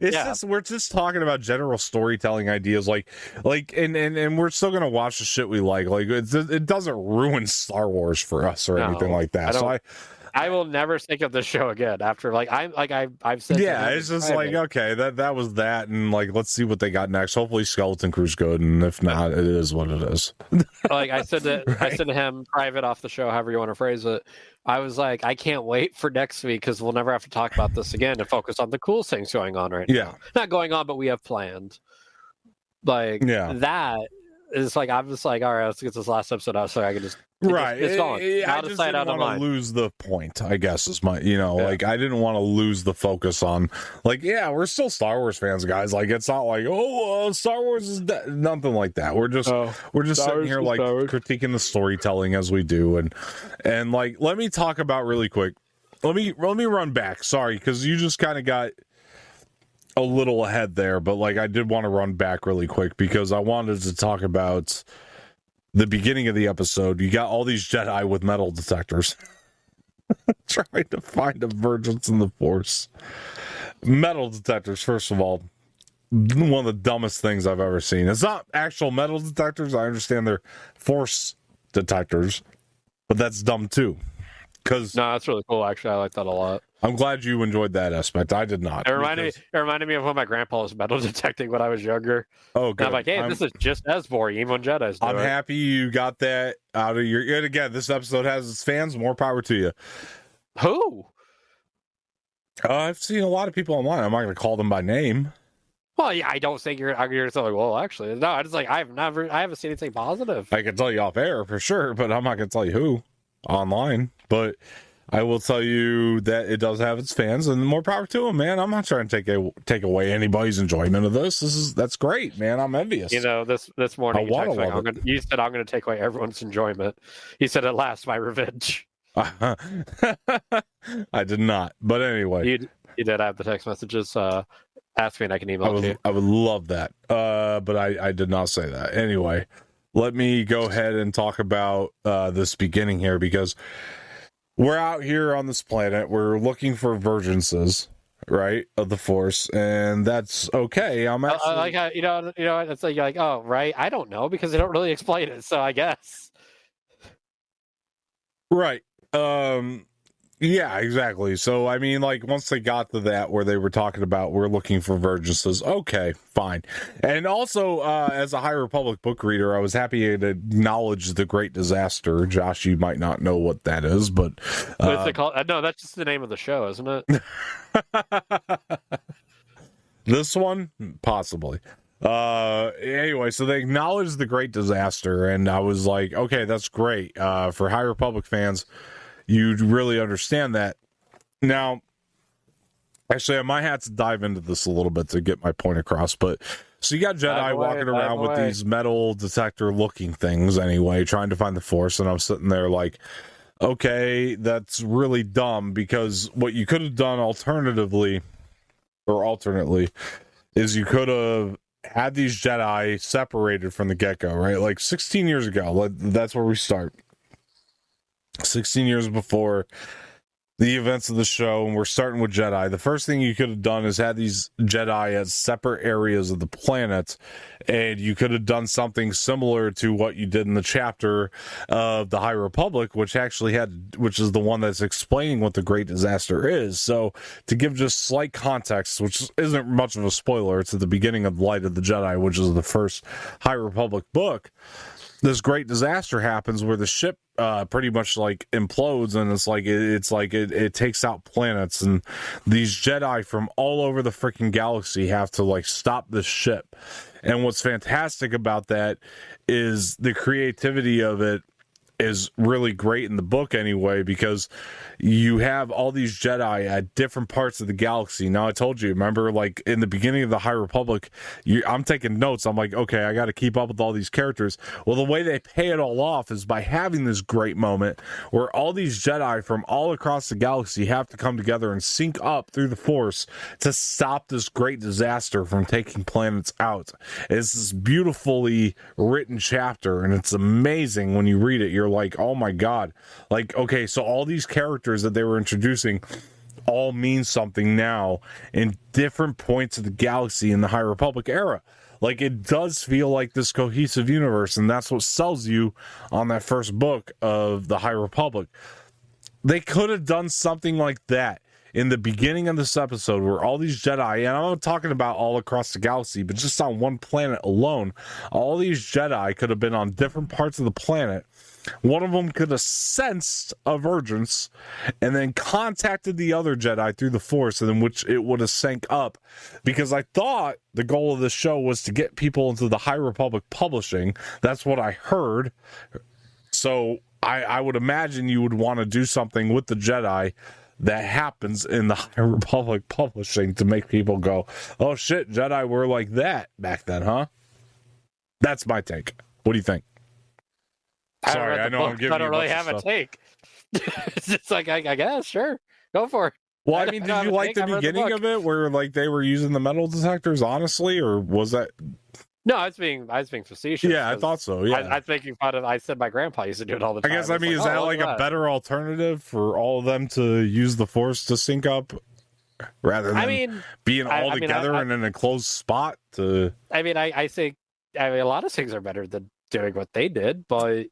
just we're just talking about general storytelling ideas, and we're still gonna watch the shit we like. Like it doesn't ruin Star Wars for us or anything like that. I will never think of this show again after I've said. Yeah, it's just like okay, that was that, and like let's see what they got next. Hopefully, Skeleton Crew's good, and if not, it is what it is. Like I said to him private off the show, however you want to phrase it. I was like, I can't wait for next week because we'll never have to talk about this again and focus on the cool things going on right now. Not going on, but we have planned. Like that is like I'm just like, all right, let's get this last episode out so I can just. It's gone. I just didn't want to lose the point, I guess, is my, like, I didn't want to lose the focus on, like, we're still Star Wars fans, guys. Like, it's not like, Star Wars is nothing like that. We're just sitting here, like, critiquing the storytelling as we do. And like, let me talk about really quick. Let me run back. Sorry, because you just kind of got a little ahead there, but, like, I did want to run back really quick because I wanted to talk about the beginning of the episode. You got all these Jedi with metal detectors trying to find divergence in the Force. Metal detectors, first of all, one of the dumbest things I've ever seen. It's not actual metal detectors. I understand they're Force detectors, but that's dumb too. No, that's really cool. Actually, I like that a lot. I'm glad you enjoyed that aspect. I did not. It reminded me of when my grandpa was metal detecting when I was younger. Oh, good. And I'm like, hey, this is just as boring, even when Jedi's do I'm happy you got that out of your... And again, this episode has its fans. More power to you. Who? I've seen a lot of people online. I'm not going to call them by name. Well, yeah, I don't think you're like, well, actually, no. I just like I haven't seen anything positive. I can tell you off air for sure, but I'm not going to tell you who online. But I will tell you that it does have its fans, and more power to them, man. I'm not trying to take away anybody's enjoyment of this. That's great, man. I'm envious. This morning you said I'm going to take away everyone's enjoyment. You said at last my revenge. I did not, but anyway, you did have the text messages. Ask me and I can email it to you. I would love that. But I did not say that. Anyway, let me go ahead and talk about this beginning here, because we're out here on this planet. We're looking for vergences, right, of the Force, and that's okay. I'm actually like how, you know, it's like you're like, oh, right. I don't know, because they don't really explain it. So I guess. right. Yeah, exactly. So, I mean, like, once they got to that where they were talking about we're looking for vergences, okay, fine. And also, as a High Republic book reader, I was happy to acknowledge the Great Disaster. Josh, you might not know what that is, but... What's it called? No, that's just the name of the show, isn't it? This one? Possibly. Anyway, so they acknowledged the Great Disaster, and I was like, okay, that's great. For High Republic fans, you'd really understand that. Now, actually, I might have to dive into this a little bit to get my point across, but so you got Jedi walking around with these metal detector looking things anyway, trying to find the Force, and I'm sitting there like, okay, that's really dumb, because what you could have done alternately is you could have had these Jedi separated from the get-go, right? Like 16 years ago, that's where we start. 16 years before the events of the show, and we're starting with Jedi. The first thing you could have done is had these Jedi as separate areas of the planet, and you could have done something similar to what you did in the chapter of the High Republic, which is the one that's explaining what the Great Disaster is. So, to give just slight context, which isn't much of a spoiler, it's at the beginning of Light of the Jedi, which is the first High Republic book. This great disaster happens where the ship pretty much like implodes, and it takes out planets, and these Jedi from all over the freaking galaxy have to like stop this ship. And what's fantastic about that is the creativity of it is really great in the book anyway, because you have all these Jedi at different parts of the galaxy. Now, I told you, remember, like in the beginning of the High Republic, I'm taking notes. I'm like, okay, I got to keep up with all these characters. Well, the way they pay it all off is by having this great moment where all these Jedi from all across the galaxy have to come together and sync up through the Force to stop this great disaster from taking planets out. It's this beautifully written chapter, and it's amazing when you read it. You're like, oh my god, like, okay, so all these characters that they were introducing all mean something now in different points of the galaxy in the High Republic era. Like, it does feel like this cohesive universe, and that's what sells you on that first book of the High Republic. They could have done something like that in the beginning of this episode, where all these Jedi, and I'm not talking about all across the galaxy, but just on one planet alone, all these Jedi could have been on different parts of the planet. One of them could have sensed a vergence and then contacted the other Jedi through the Force, and in which it would have sank up. Because I thought the goal of this show was to get people into the High Republic publishing. That's what I heard. So I would imagine you would want to do something with the Jedi that happens in the High Republic publishing to make people go, oh shit, Jedi were like that back then, huh? That's my take. What do you think? Sorry, I know I'm giving you I don't really have a take. It's just like, I guess, sure, go for it. Well, I mean, did you like the beginning of it where like they were using the metal detectors, honestly, or was that? No, I was being facetious. Yeah, I thought so. Yeah, I was making fun of. I said my grandpa used to do it all the time. I guess, I mean, is that like a better alternative for all of them to use the Force to sync up, rather than being all together in an enclosed spot? I think a lot of things are better than doing what they did, but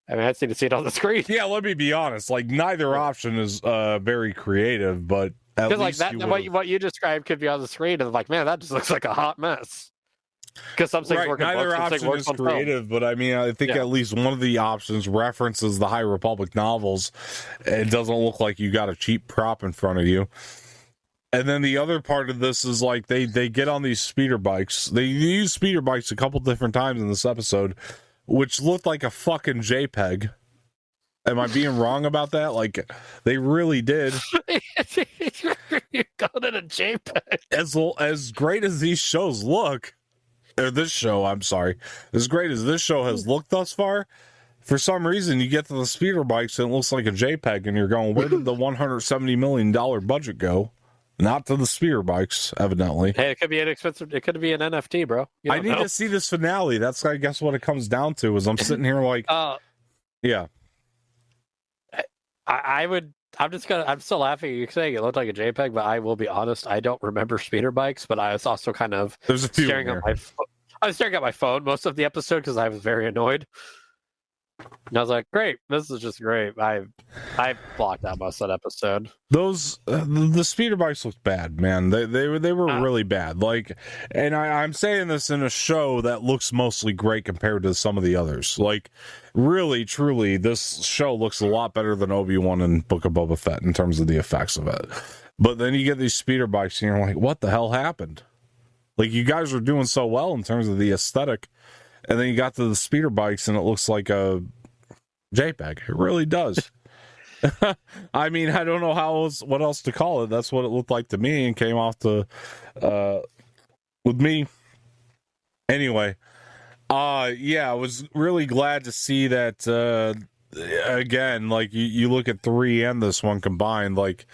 I mean, I just need to see it on the screen. Yeah, let me be honest. Like, neither option is very creative, but at least like that, what you described could be on the screen, and like, man, that just looks like a hot mess. Because some things work. Neither option is creative, but I mean, I think at least one of the options references the High Republic novels. It doesn't look like you got a cheap prop in front of you. And then the other part of this is like they get on these speeder bikes. They use speeder bikes a couple different times in this episode, which looked like a fucking JPEG. Am I being wrong about that? Like, they really did. You're calling it a JPEG. As great as these shows look, or this show, I'm sorry, as great as this show has looked thus far, for some reason you get to the speeder bikes and it looks like a JPEG, and you're going, where did the $170 million budget go? Not to the speeder bikes, evidently. Hey, it could be inexpensive. It could be an NFT, bro. I need to see this finale. That's, I guess, what it comes down to. Is I'm sitting here like, yeah. I'm still laughing. You're saying it looked like a JPEG, but I will be honest. I don't remember speeder bikes, but I was also kind of There's a few staring at I was staring at my phone most of the episode because I was very annoyed. And I was like, "Great, this is just great." I blocked out most of that episode. Those the speeder bikes looked bad, man. They were really bad. Like, and I'm saying this in a show that looks mostly great compared to some of the others. Like, really, truly, this show looks a lot better than Obi-Wan and Book of Boba Fett in terms of the effects of it. But then you get these speeder bikes, and you're like, "What the hell happened?" Like, you guys were doing so well in terms of the aesthetic, and then you got to the speeder bikes, and it looks like a JPEG. It really does. I mean, I don't know what else to call it. That's what it looked like to me, and came off with me. Anyway, I was really glad to see that. Again, like you look at 3 and this one combined, like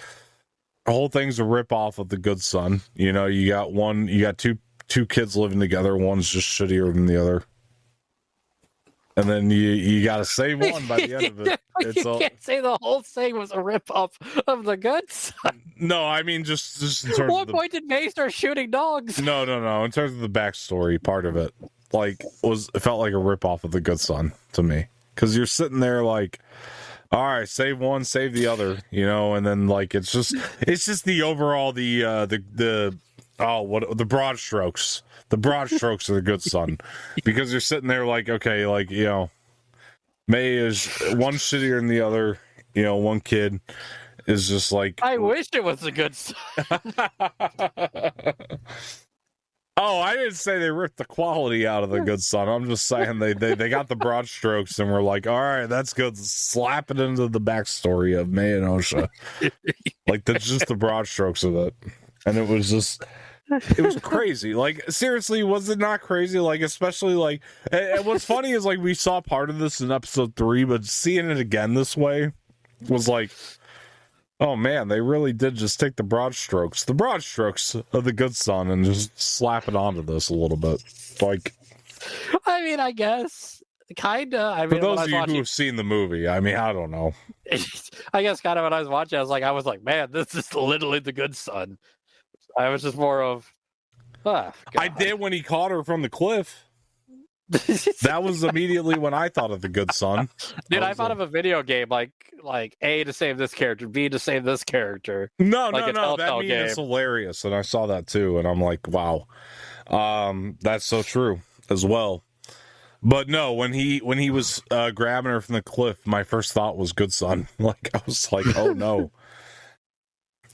the whole thing's a rip off of The Good Son. You know, you got two kids living together. One's just shittier than the other. And then you got to save one by the end of it. You can't say the whole thing was a rip-off of The Good Son. No, I mean just in terms What point did May start shooting dogs? No. In terms of the backstory part of it, like it felt like a rip-off of The Good Son to me. Because you're sitting there like, all right, save one, save the other, you know, and then like it's just the overall the broad strokes. The broad strokes of The Good Son, because you're sitting there like, okay, like, you know, May is one shittier than the other. You know, one kid is just like, I wish it was The Good Son. Oh, I didn't say they ripped the quality out of The Good Son. I'm just saying they got the broad strokes and were like, all right, that's good. Slap it into the backstory of May and Osha. Like, that's just the broad strokes of it. And it was just, it was crazy. Like, seriously, was it not crazy? Like, especially like, and what's funny is like we saw part of this in episode 3, but seeing it again this way was like, oh man, they really did just take the broad strokes of The Good Son and just slap it onto this a little bit. Like, I mean, I guess kinda. I mean, for those of you who have seen the movie, I mean, I don't know. I guess kind of when I was watching, I was like, man, this is literally The Good Son. I was just more of, I did when he caught her from the cliff. That was immediately when I thought of The Good Son. Dude, I thought of a video game like A to save this character, B to save this character. No, that meme is hilarious, and I saw that too, and I'm like, wow, that's so true as well. But no, when he was grabbing her from the cliff, my first thought was Good Son. Like, I was like, oh no.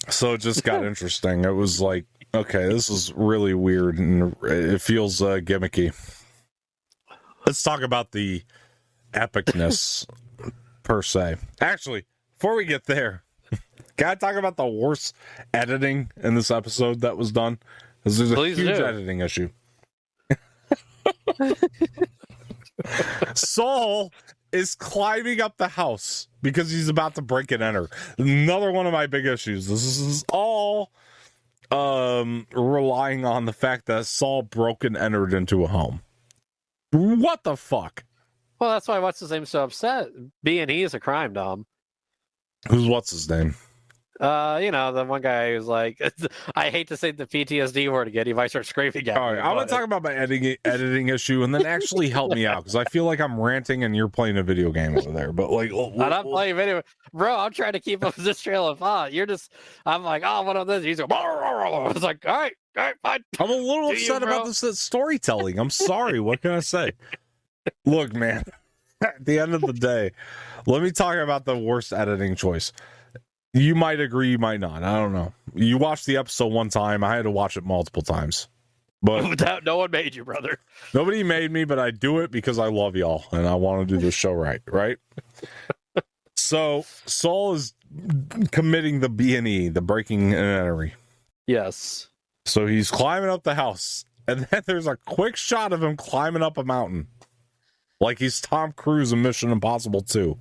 So it just got interesting. It was like, okay, this is really weird, and it feels gimmicky. Let's talk about the epicness per se. Actually, before we get there, can I talk about the worst editing in this episode that was done? Because there's a huge editing issue. Saul is climbing up the house because he's about to break and enter. Another one of my big issues. This is all relying on the fact that Saul broke and entered into a home. What the fuck? Well, that's why what's his name so upset. B&E is a crime, Dom. What's his name? You know, the one guy who's like, I hate to say the PTSD word again. He might start screaming at All right, I'm going to talk about my editing issue and then actually help me out because I feel like I'm ranting and you're playing a video game over there. But like, I'm not playing video, bro. I'm trying to keep up with this trail of thought. I'm like, oh, what on this? He's like, I was like, all right, fine. I'm a little upset about this storytelling. I'm sorry. What can I say? Look, man, at the end of the day, let me talk about the worst editing choice. You might agree, you might not. I don't know. You watched the episode one time. I had to watch it multiple times. But no one made you, brother. Nobody made me, but I do it because I love y'all and I want to do this show right? So Saul is committing the B&E, the breaking and entering. Yes. So he's climbing up the house, and then there's a quick shot of him climbing up a mountain. Like he's Tom Cruise in Mission Impossible 2.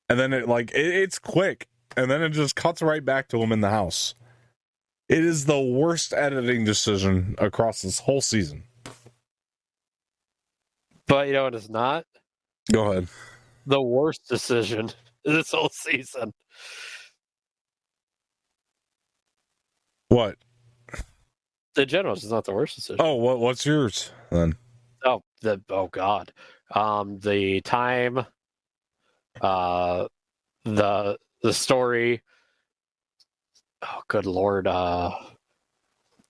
And then it's quick. And then it just cuts right back to him in the house. It is the worst editing decision across this whole season. But you know what it's not? Go ahead. The worst decision this whole season. What? The Generals is not the worst decision. Oh, what's yours then? Oh God. The time, the story. Oh, good Lord.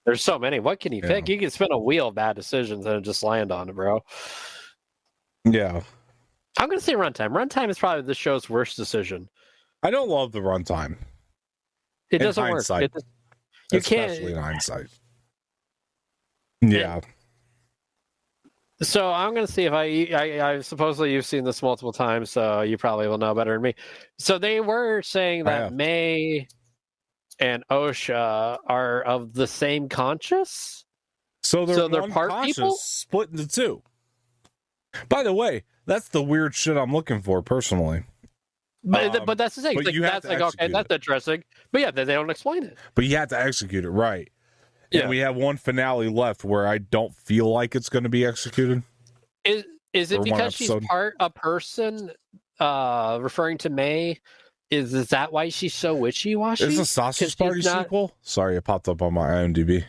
There's so many. What can you pick? You can spin a wheel of bad decisions and just land on it, bro. Yeah. I'm going to say runtime. Runtime is probably the show's worst decision. I don't love the runtime. It doesn't work. You especially in hindsight. Yeah. So I'm going to see if I supposedly you've seen this multiple times, so you probably will know better than me. So they were saying that May and Osha are of the same conscious. So they're part people split into two. By the way, that's the weird shit I'm looking for personally. But that's the thing. Like, that's like, okay, that's interesting. But yeah, they don't explain it. But you have to execute it right. Yeah. And we have one finale left where I don't feel like it's going to be executed. Is it because she's a person referring to May? Is that why she's so wishy-washy? Is this a Sausage Party sequel? Sorry, it popped up on my IMDb.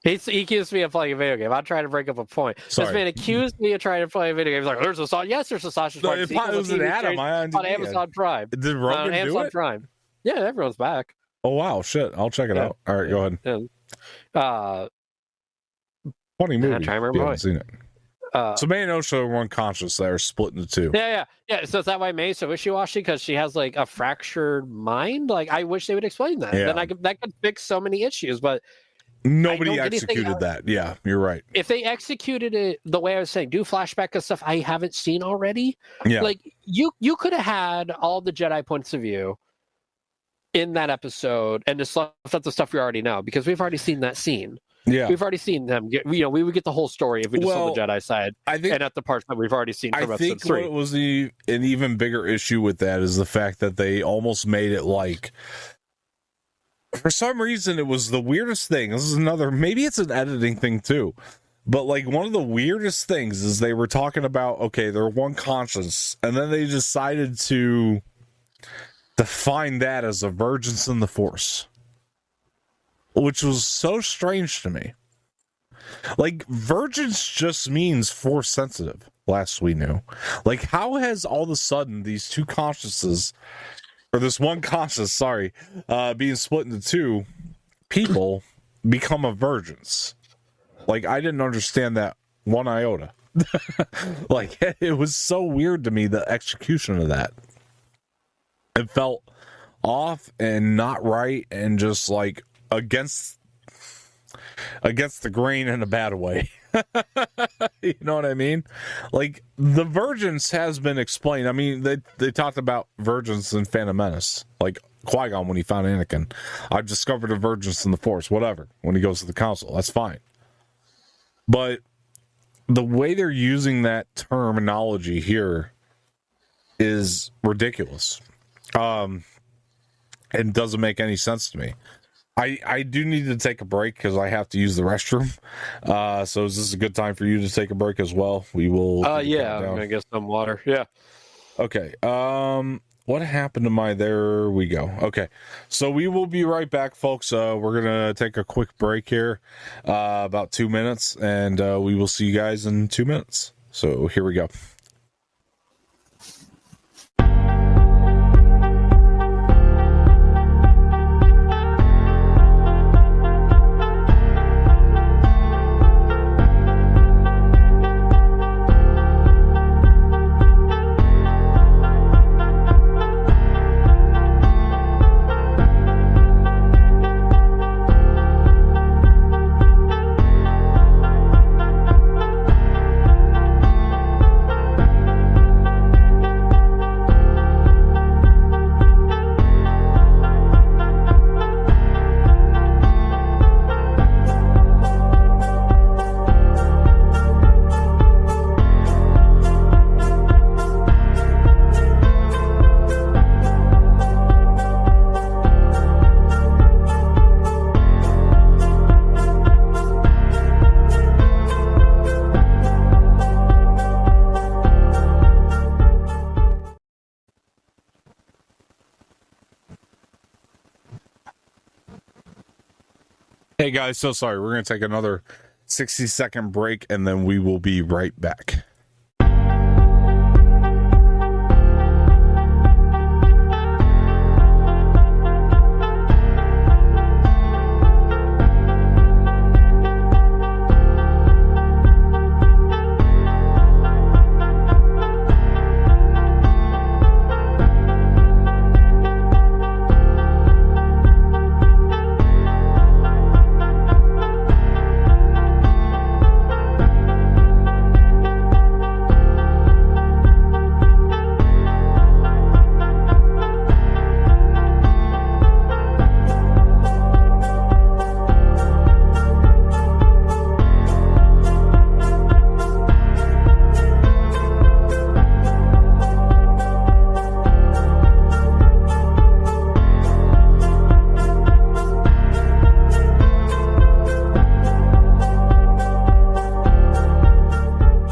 He accused me of playing a video game. I'm trying to break up a point. This man accused me of trying to play a video game. He's like, there's a Sausage Party sequel. It was an ad on Amazon Prime. Did Rogan do Amazon it? Prime. Yeah, everyone's back. Oh, wow. Shit. I'll check it out. All right, go ahead. Yeah. Funny movie. I'm trying to remember. I haven't seen it. So May and Osha are unconscious. They're split into two. Yeah. So is that why May's so wishy-washy? Because she has like a fractured mind? Like, I wish they would explain that. Yeah. Then that could fix so many issues, but nobody executed that. Yeah, you're right. If they executed it the way I was saying, do flashback of stuff I haven't seen already. Yeah. Like you could have had all the Jedi points of view in that episode and just left out the stuff we already know because we've already seen that scene. Yeah, we've already seen them. We would get the whole story if we just saw the Jedi side. I think, and at the parts that we've already seen from episode 3. What was an even bigger issue with that is the fact that they almost made it like, for some reason, it was the weirdest thing. This is another, maybe it's an editing thing too, but like one of the weirdest things is they were talking about, okay, they're one conscience, and then they decided to define that as a virgins in the Force. Which was so strange to me. Like, virgins just means Force sensitive, last we knew. Like, how has all of a sudden these two consciences, or this one conscience, being split into two people become a virgins? Like, I didn't understand that one iota. Like, it was so weird to me, the execution of that. It felt off and not right and just like against the grain in a bad way. You know what I mean? Like, the virgins has been explained. I mean, they talked about virgins in Phantom Menace, like Qui-Gon when he found Anakin. I've discovered a virgins in the Force, whatever, when he goes to the council. That's fine. But the way they're using that terminology here is ridiculous. It doesn't make any sense to me. I do need to take a break because I have to use the restroom. So is this a good time for you to take a break as well? We will. Yeah, I'm gonna get some water. Yeah. Okay. What happened to my? There we go. Okay. So we will be right back, folks. We're gonna take a quick break here, about 2 minutes, and we will see you guys in 2 minutes. So here we go. Hey guys, so sorry. We're going to take another 60-second break and then we will be right back.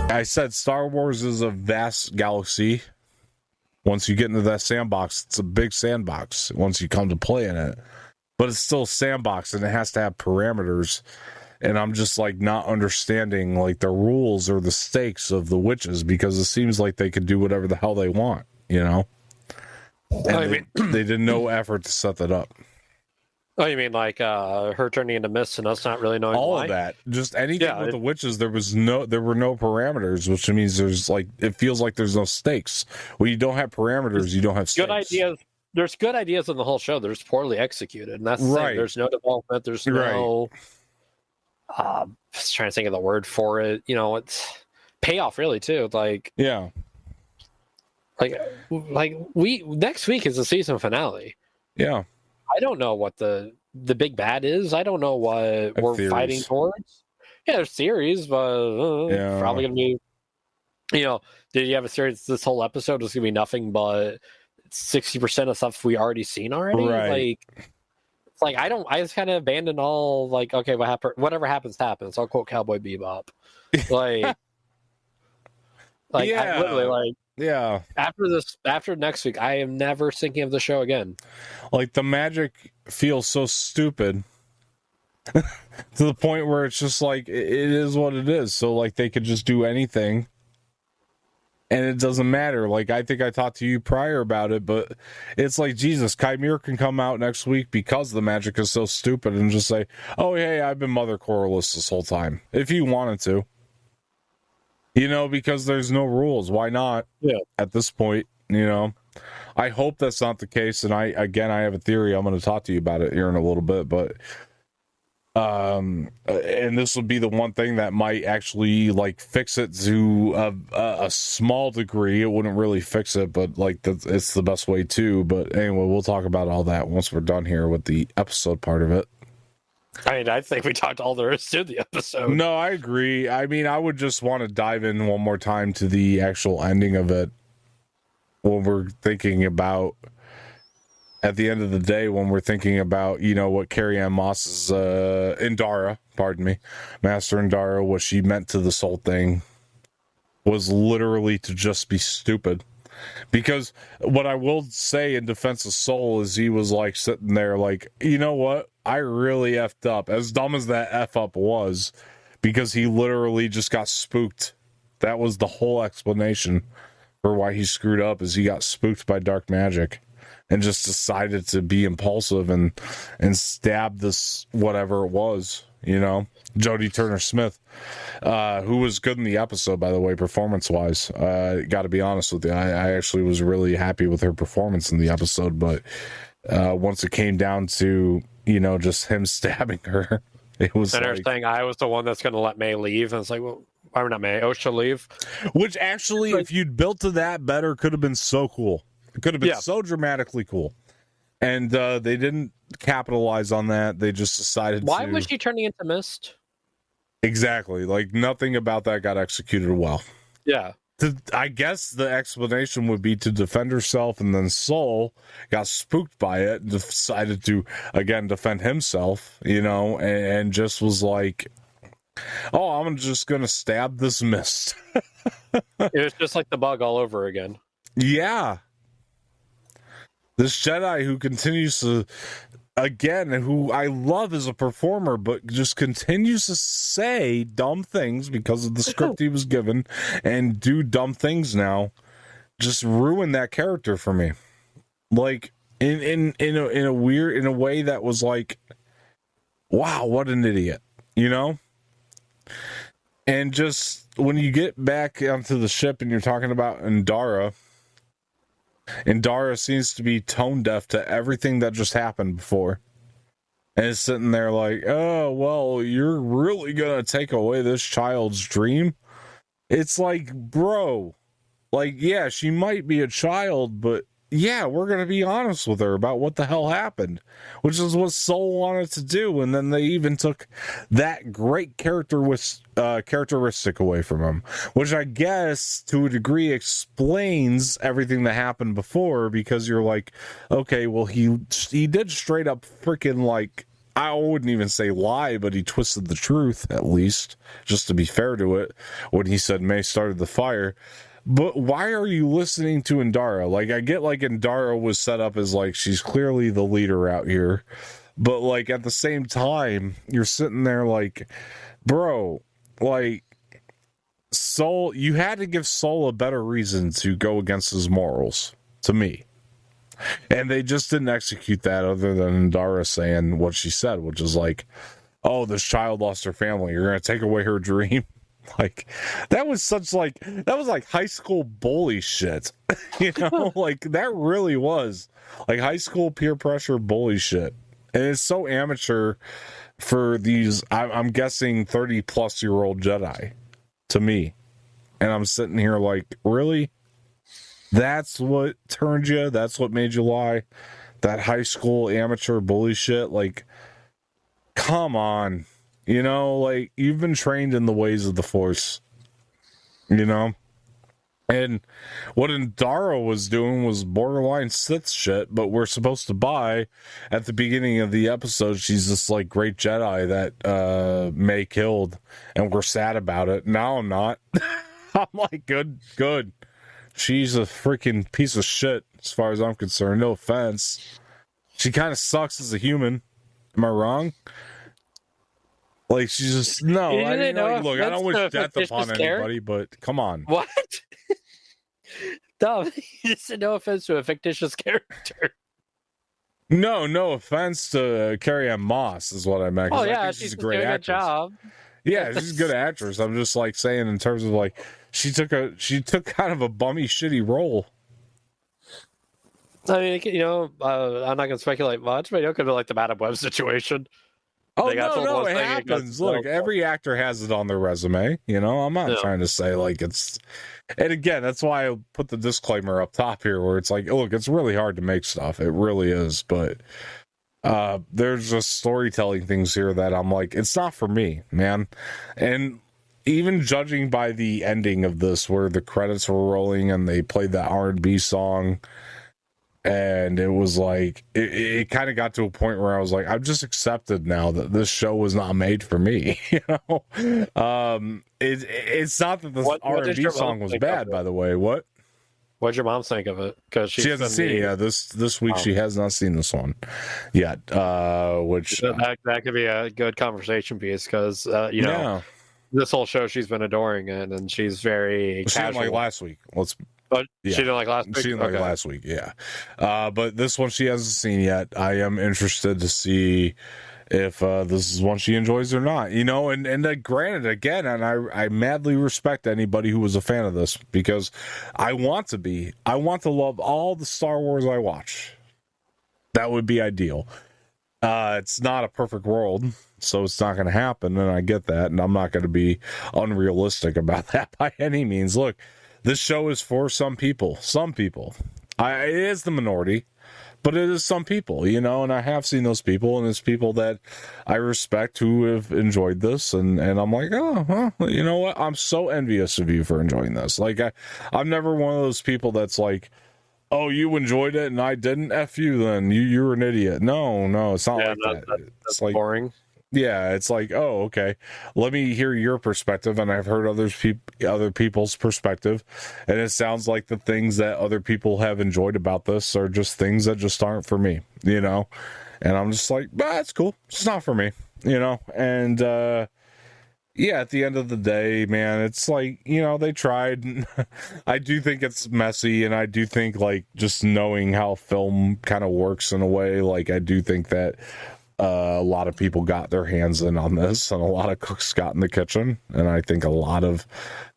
I said Star Wars is a vast galaxy. Once you get into that sandbox, it's a big sandbox once you come to play in it. But it's still a sandbox and it has to have parameters. And I'm just like not understanding like the rules or the stakes of the witches because it seems like they could do whatever the hell they want, you know? And they did no effort to set that up. Oh, you mean like her turning into mist and us not really knowing all why? Of that, just anything with the witches. There were no parameters, which means there's like it feels like there's no stakes. When you don't have parameters, you don't have stakes. Good ideas. There's good ideas in the whole show. They're just poorly executed, and that's the thing. There's no development. There's no. I was trying to think of the word for it. You know, it's payoff really too. Like we next week is the season finale. Yeah. I don't know what the big bad is. I don't know what we're fighting towards. Yeah, there's theories, but probably going to be, you know, did you have a theory this whole episode was going to be nothing but 60% of stuff we already seen already? Right. Like, I just kind of abandoned all, like, okay, whatever happens, happens. I'll quote Cowboy Bebop. Like, I literally, like, yeah. After next week, I am never thinking of the show again. Like the magic feels so stupid to the point where it's just like it is what it is. So like they could just do anything, and it doesn't matter. Like I think I talked to you prior about it, but it's like Jesus. Chimera can come out next week because the magic is so stupid and just say, "Oh hey, I've been Mother Corliss this whole time." If you wanted to. You know, because there's no rules. Why not? Yeah. At this point, you know, I hope that's not the case. And I have a theory. I'm going to talk to you about it here in a little bit. But, and this would be the one thing that might actually like fix it to a small degree. It wouldn't really fix it, but like it's the best way too. But anyway, we'll talk about all that once we're done here with the episode part of it. I mean, I think we talked all there is to the episode. No, I agree. I mean, I would just want to dive in one more time to the actual ending of it when we're thinking about, at the end of the day, when we're thinking about, you know, what Carrie-Anne Moss's, Indara, pardon me, Master Indara, what she meant to this whole thing was literally to just be stupid. Because what I will say in defense of Soul is he was like sitting there like, you know what? I really effed up. As dumb as that F up was, because he literally just got spooked. That was the whole explanation for why he screwed up, is he got spooked by dark magic and just decided to be impulsive and stab this whatever it was, you know, Jodie Turner-Smith, who was good in the episode, by the way, performance-wise. Got to be honest with you, I actually was really happy with her performance in the episode, but once it came down to, you know, just him stabbing her, it was and like... her saying, I was the one that's going to let May leave, and it's like, well, why not May? Osha leave? Which actually, if you'd built to that better, could have been so cool. It could have been so dramatically cool. And they didn't capitalize on that. They just decided Why was she turning into mist? Exactly. Like, nothing about that got executed well. Yeah. I guess the explanation would be to defend herself, and then Soul got spooked by it and decided to, again, defend himself, you know, and just was like, oh, I'm just going to stab this mist. It was just like the bug all over again. Yeah. This Jedi who continues to again, who I love as a performer, but just continues to say dumb things because of the script he was given and do dumb things now, just ruin that character for me. Like in a way that was like, wow, what an idiot, you know? And just when you get back onto the ship and you're talking about Indara seems to be tone deaf to everything that just happened before. And it's sitting there like, oh, well, you're really going to take away this child's dream? It's like, bro, like, yeah, she might be a child, but yeah, we're going to be honest with her about what the hell happened, which is what Soul wanted to do. And then they even took that great characteristic away from him, which I guess to a degree explains everything that happened before, because you're like, okay, well, he did straight up freaking, like, I wouldn't even say lie, but he twisted the truth, at least, just to be fair to it, when he said May started the fire. But why are you listening to Indara? Like, I get like Indara was set up as like she's clearly the leader out here, but like at the same time, you're sitting there like, bro, like Soul, you had to give Soul a better reason to go against his morals, to me. And they just didn't execute that, other than Indara saying what she said, which is like, oh, this child lost her family. You're going to take away her dream. Like, that was like high school bully shit. You know, like that really was like high school peer pressure bully shit. And it's so amateur for these, I'm guessing 30-plus-year-old Jedi to me. And I'm sitting here like, really? That's what turned you? That's what made you lie? That high school amateur bully shit? Like, come on. You know, like, you've been trained in the ways of the Force, you know? And what Indara was doing was borderline Sith shit, but we're supposed to buy, at the beginning of the episode, she's this, like, great Jedi that May killed, and we're sad about it. Now I'm not. I'm like, good. She's a freaking piece of shit, as far as I'm concerned. No offense. She kind of sucks as a human. Am I wrong? Like, she's just, no, I mean, like, look, I don't wish death upon anybody, but come on. What? No, no offense to a fictitious character. No offense to Carrie-Ann Moss is what I meant. Oh, yeah, she's a great actress. Job. Yeah, she's a good actress. I'm just, like, saying in terms of, like, she took kind of a bummy, shitty role. I mean, you know, I'm not going to speculate much, but it could be like the Madam Web situation. Oh, no, it happens. Look, every actor has it on their resume. You know, I'm not trying to say like it's. And again, that's why I put the disclaimer up top here, where it's like, look, it's really hard to make stuff. It really is, but there's just storytelling things here that I'm like, it's not for me, man. And even judging by the ending of this, where the credits were rolling and they played that R&B song. And it was like, it kind of got to a point where I was like, I've just accepted now that this show was not made for me. You know, it's not that this R&B song was bad, by the way. What did your mom think of it? Because she hasn't seen it. Yeah, this week she has not seen this one yet. Which that could be a good conversation piece, because you know, this whole show she's been adoring it, and she's very casual. She didn't like last week. But she didn't like last week? She didn't like last week, yeah. But this one she hasn't seen yet. I am interested to see if this is one she enjoys or not. You know, and granted, again, and I madly respect anybody who was a fan of this, because I want to love all the Star Wars I watch. That would be ideal. It's not a perfect world, so it's not going to happen, and I get that, and I'm not going to be unrealistic about that by any means. Look, this show is for some people. It is the minority, but it is some people, you know, and I have seen those people, and it's people that I respect who have enjoyed this, and I'm like, oh, well, you know what? I'm so envious of you for enjoying this. Like, I'm never one of those people that's like, oh, you enjoyed it and I didn't. F you then. You're an idiot. No, it's not like that. It's like boring. Yeah, it's like, oh, okay. Let me hear your perspective, and I've heard other people's perspective, and it sounds like the things that other people have enjoyed about this are just things that just aren't for me, you know. And I'm just like, that's cool. It's not for me, And yeah, at the end of the day, man, it's like, they tried. I do think it's messy, and I do think, like, just knowing how film kind of works in a way, like, I do think that a lot of people got their hands in on this, and a lot of cooks got in the kitchen, and I think a lot of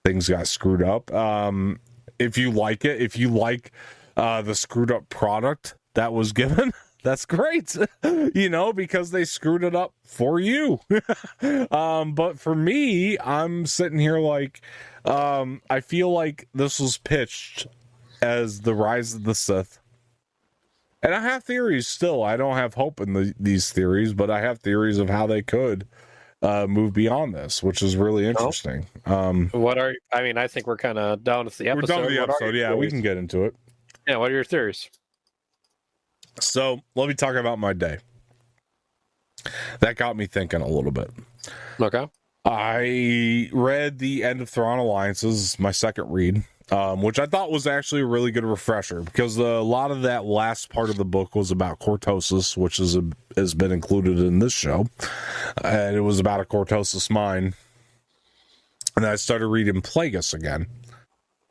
things got screwed up. If you like the screwed up product that was given, that's great, because they screwed it up for you. But for me, I'm sitting here like, I feel like this was pitched as the Rise of the Sith. And I have theories still. I don't have hope in these theories, but I have theories of how they could move beyond this, which is really interesting. I think we're kind of down with the episode. We're done with the episode, yeah, we can get into it. Yeah, what are your theories? So let me talk about my day. That got me thinking a little bit. Okay. I read the End of Thrawn Alliances, my second read, which I thought was actually a really good refresher, because a lot of that last part of the book was about cortosis, which has been included in this show. And it was about a cortosis mine. And I started reading Plagueis again,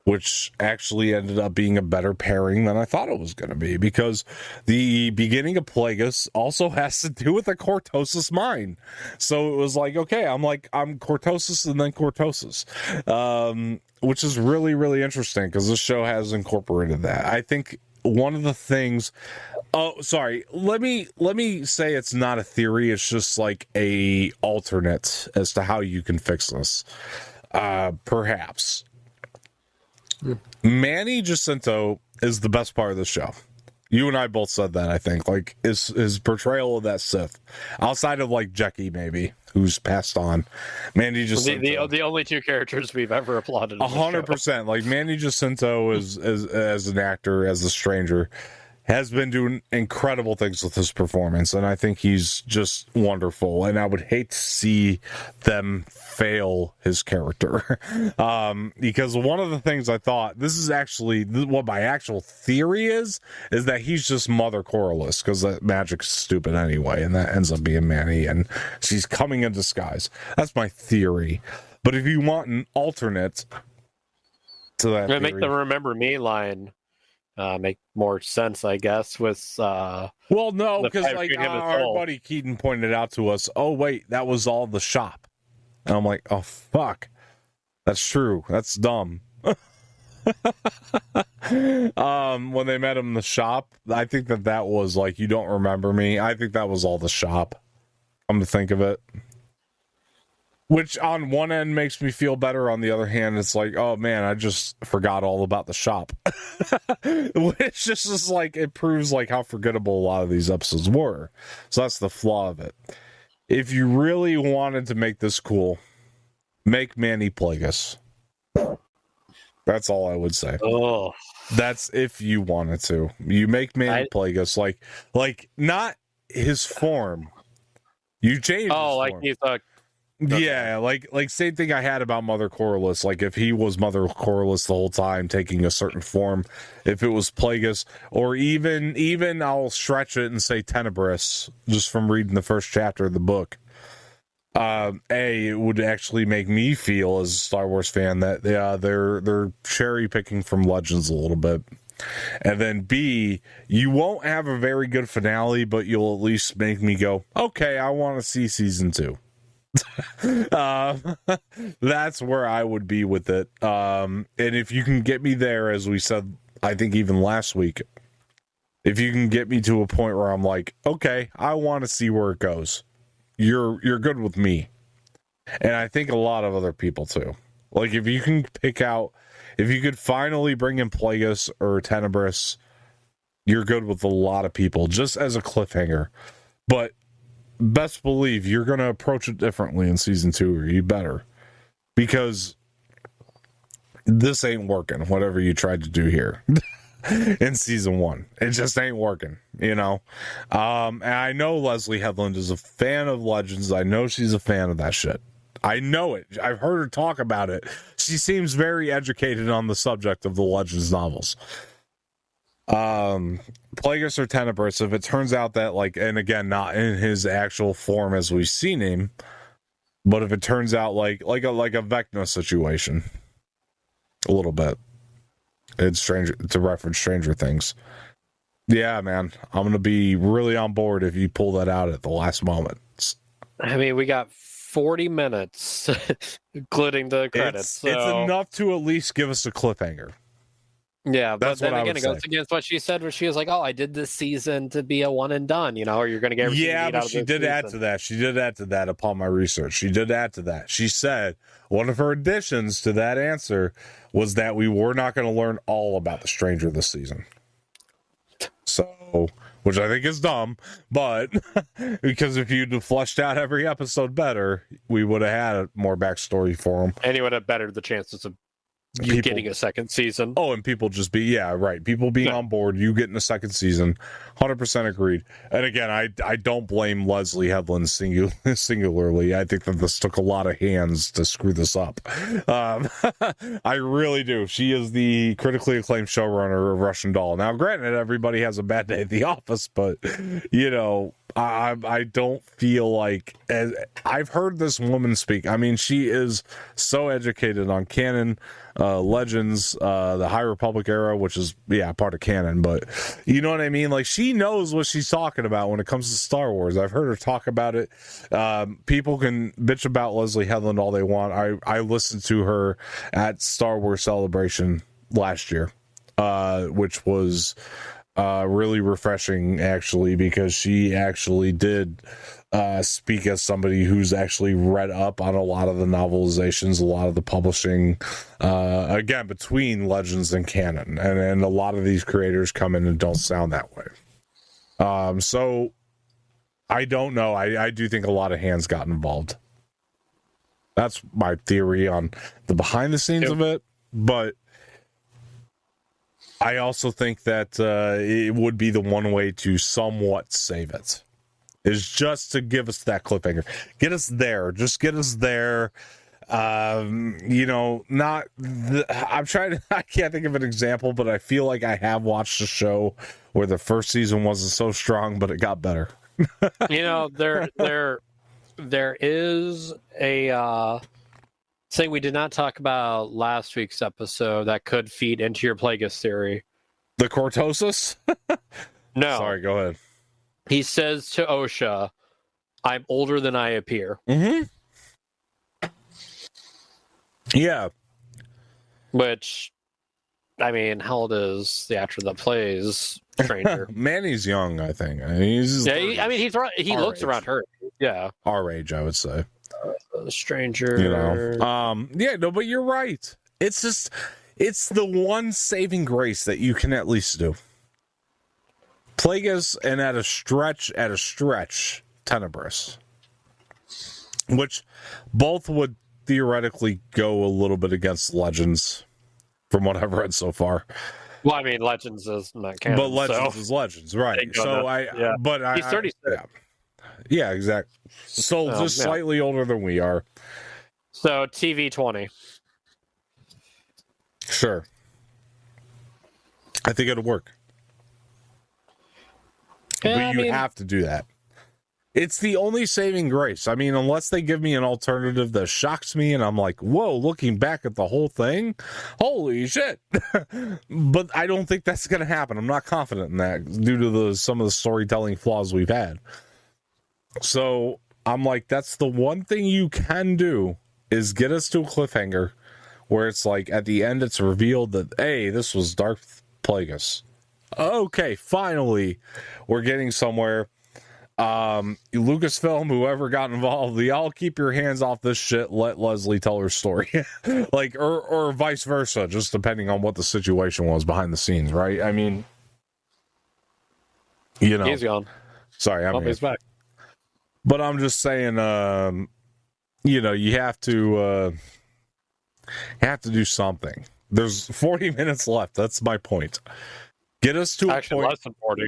which actually ended up being a better pairing than I thought it was going to be, because the beginning of Plagueis also has to do with a cortosis mine. So it was like, okay, I'm cortosis and then cortosis, which is really, really interesting, because this show has incorporated that. I think one of the things, let me say it's not a theory. It's just like a alternate as to how you can fix this. Perhaps. Manny Jacinto is the best part of the show. You and I both said that, I think. Like, his portrayal of that Sith, outside of, like, Jecki, maybe, who's passed on. Manny Jacinto. The only two characters we've ever applauded. 100%. Like, Manny Jacinto is as an actor, as a stranger, has been doing incredible things with his performance, and I think he's just wonderful, and I would hate to see them fail his character. Because one of the things I thought, this is actually what my actual theory is that he's just Mother Corliss, because that magic's stupid anyway, and that ends up being Manny, and she's coming in disguise. That's my theory. But if you want an alternate to that theory, make the Remember Me line make more sense, I guess, with well, no, because like our buddy Keaton pointed out to us, oh wait, that was all the shop, and I'm like, oh fuck, that's true, that's dumb. When they met him in the shop, I think that was like, you don't remember me. I think that was all the shop. Come to think of it. Which on one end makes me feel better. On the other hand, it's like, oh man, I just forgot all about the shop. Which just is like, it proves like how forgettable a lot of these episodes were. So that's the flaw of it. If you really wanted to make this cool, make Manny Plagueis. That's all I would say. Oh, that's if you wanted to. You make Manny Plagueis like not his form. You change. Oh, like form. he's a. Okay. Yeah, like same thing I had about Mother Corliss. Like if he was Mother Corliss the whole time, taking a certain form, if it was Plagueis, or even I'll stretch it and say Tenebris, just from reading the first chapter of the book. It would actually make me feel as a Star Wars fan that they're cherry picking from Legends a little bit. And then B, you won't have a very good finale, but you'll at least make me go, okay, I want to see season 2. That's where I would be with it. And if you can get me there, as we said, I think even last week, if you can get me to a point where I'm like, okay, I want to see where it goes, you're good with me. And I think a lot of other people too. Like if you can if you could finally bring in Plagueis or Tenebris, you're good with a lot of people, just as a cliffhanger. But best believe you're going to approach it differently in season 2, or you better, because this ain't working, whatever you tried to do here in season 1. It just ain't working, And I know Leslie Headland is a fan of Legends. I know she's a fan of that shit. I know it. I've heard her talk about it. She seems very educated on the subject of the Legends novels. Plagueis or Tenebris, if it turns out that, like, and again, not in his actual form as we've seen him, but if it turns out like a Vecna situation, a little bit, it's Stranger, to reference Stranger Things. Yeah, man, I'm gonna be really on board if you pull that out at the last moment. I mean, we got 40 minutes, including the credits. It's enough to at least give us a cliffhanger. Yeah, that's but then what again, it goes against what she said, where she was like, "Oh, I did this season to be a one and done," or you're going to get everything. Yeah, but she did add to that. She did add to that upon my research. She did add to that. She said one of her additions to that answer was that we were not going to learn all about the Stranger this season. So, which I think is dumb, but because if you'd fleshed out every episode better, we would have had more backstory for them, and it would have bettered the chances of you getting a second season. Oh, and people just people being on board, you getting a second season. 100% agreed. And again, I don't blame Leslie Headland singularly. I think that this took a lot of hands to screw this up. I really do. She is the critically acclaimed showrunner of Russian Doll. Now, granted, everybody has a bad day at the office, but I don't feel like, I've heard this woman speak. I mean, she is so educated on canon, Legends, the High Republic era, which is part of canon, but you know what I mean? Like, she knows what she's talking about when it comes to Star Wars. I've heard her talk about it. People can bitch about Leslie Headland all they want. I listened to her at Star Wars Celebration last year, which was really refreshing, actually, because she actually did speak as somebody who's actually read up on a lot of the novelizations, a lot of the publishing, again, between Legends and canon, and a lot of these creators come in and don't sound that way. So I don't know. I do think a lot of hands got involved. That's my theory on the behind the scenes of it, but I also think that it would be the one way to somewhat save it, is just to give us that cliffhanger. Get us there. Just get us there. I'm trying to, I can't think of an example, but I feel like I have watched a show where the first season wasn't so strong, but it got better. There is a thing we did not talk about last week's episode that could feed into your Plagueis theory. The cortosis? No. Sorry, go ahead. He says to Osha, "I'm older than I appear." Mm-hmm. Yeah. Which, I mean, how old is the actor that plays Stranger? Manny's young, I think. He looks around her. Yeah. Our age, I would say. Stranger. But you're right. It's just, it's the one saving grace that you can at least do. Plagueis, and at a stretch, Tenebris. Which both would theoretically go a little bit against Legends, from what I've read so far. Well, I mean, Legends is not canon. But Legends is Legends, right? So he's 36. Yeah, exactly. So just slightly older than we are. So TV 20. Sure. I think it'll work. Yeah, but you have to do that. It's the only saving grace. I mean, unless they give me an alternative that shocks me and I'm like, whoa, looking back at the whole thing, holy shit. But I don't think that's going to happen. I'm not confident in that due to some of the storytelling flaws we've had. So I'm like, that's the one thing you can do, is get us to a cliffhanger where it's like at the end it's revealed that, hey, this was Darth Plagueis. Okay, finally we're getting somewhere. Lucasfilm, whoever got involved, y'all keep your hands off this shit. Let Leslie tell her story. Like, or vice versa, just depending on what the situation was behind the scenes, right? I mean, he's gone. Sorry, he's back. But I'm just saying, you have to do something. There's 40 minutes left. That's my point. Get us to actually a point. Less than 40.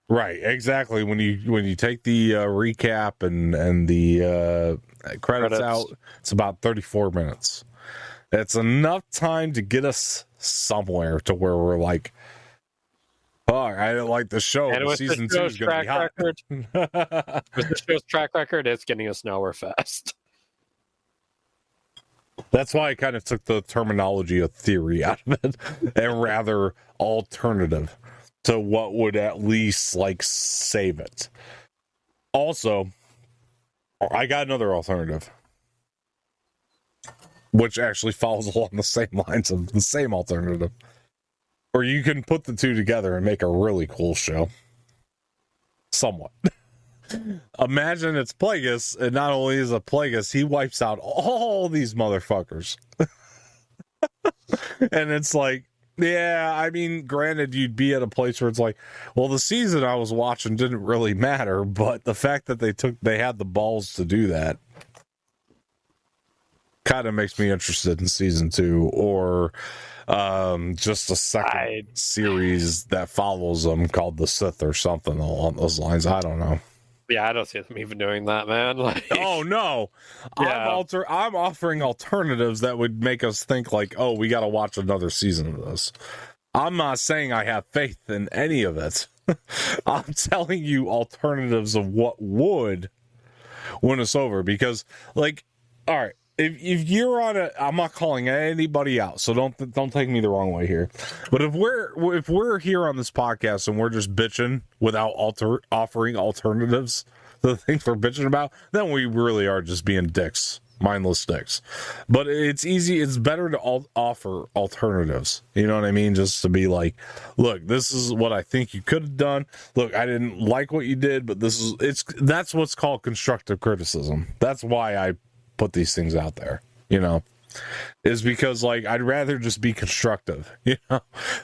Right, exactly. When you take the recap and the credits out, it's about 34 minutes. It's enough time to get us somewhere to where we're like, Fuck, I didn't like the show. And with season the 2 show's is going to be hot. with the show's track record, it's getting a Snowerfest. That's why I kind of took the terminology of theory out of it and rather alternative to what would at least like save it. Also, I got another alternative, which actually follows along the same lines of the same alternative. Or you can put the two together and make a really cool show. Somewhat. Imagine it's Plagueis, and not only is it Plagueis, he wipes out all these motherfuckers. And it's like, yeah, I mean, granted, you'd be at a place where it's like, well, the season I was watching didn't really matter, but the fact that they had the balls to do that kind of makes me interested in season 2, or just a second series that follows them called The Sith or something along those lines. I don't know. Yeah, I don't see them even doing that, man. Like, oh no, yeah. I'm offering alternatives that would make us think like, oh, we got to watch another season of this. I'm not saying I have faith in any of it. I'm telling you alternatives of what would win us over, because, like, all right, if you're on a, I'm not calling anybody out, so don't take me the wrong way here. But if we're here on this podcast and we're just bitching without offering alternatives to the things we're bitching about, then we really are just being dicks, mindless dicks. But it's easy. It's better to offer alternatives. You know what I mean? Just to be like, look, this is what I think you could have done. Look, I didn't like what you did, but that's what's called constructive criticism. That's why I put these things out there, you know, is because, like, I'd rather just be constructive, you know,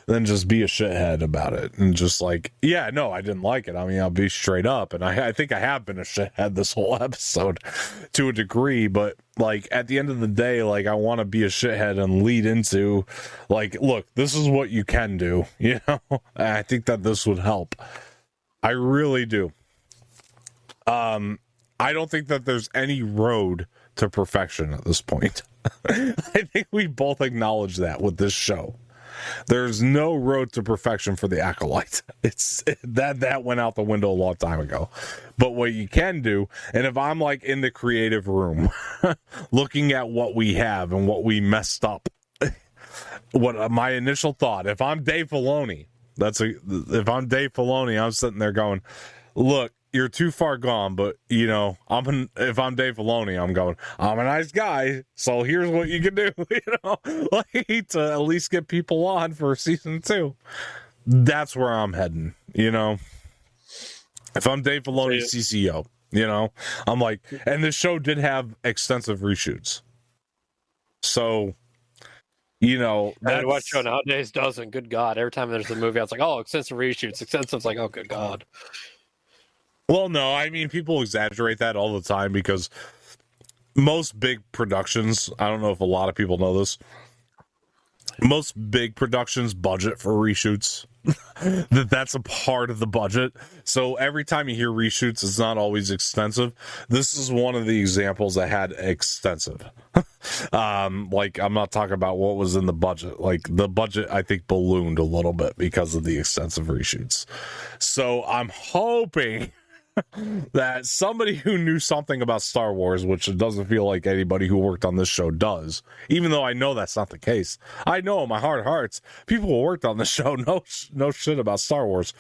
than just be a shithead about it and just like, yeah, no, I didn't like it. I mean, I'll be straight up, and I think I have been a shithead this whole episode to a degree, but, like, at the end of the day, like, I want to be a shithead and lead into, like, look, this is what you can do, you know. And I think that this would help. I really do. I don't think that there's any road to perfection at this point. I think we both acknowledge that with this show. There's no road to perfection for the Acolyte. It's that went out the window a long time ago. But what you can do, and if I'm like in the creative room looking at what we have and what we messed up, what my initial thought, if I'm Dave Filoni, I'm sitting there going, look, you're too far gone, but, you know, if I'm Dave Filoni, I'm going, I'm a nice guy, so here's what you can do, you know, like, to at least get people on for season 2. That's where I'm heading, you know. If I'm Dave Filoni, CCO, you know, I'm like, and this show did have extensive reshoots. So, you know, and what show nowadays doesn't? Good God. Every time there's a movie, I was like, oh, extensive reshoots. Extensive's like, oh, good God. Well, no, I mean, people exaggerate that all the time because most big productions, I don't know if a lot of people know this, most big productions budget for reshoots. That's a part of the budget. So every time you hear reshoots, it's not always extensive. This is one of the examples that had extensive. Like, I'm not talking about what was in the budget. Like, the budget, I think, ballooned a little bit because of the extensive reshoots. So I'm hoping that somebody who knew something about Star Wars, which it doesn't feel like anybody who worked on this show does, even though I know that's not the case. I know in my heart of hearts, people who worked on the show know shit about Star Wars.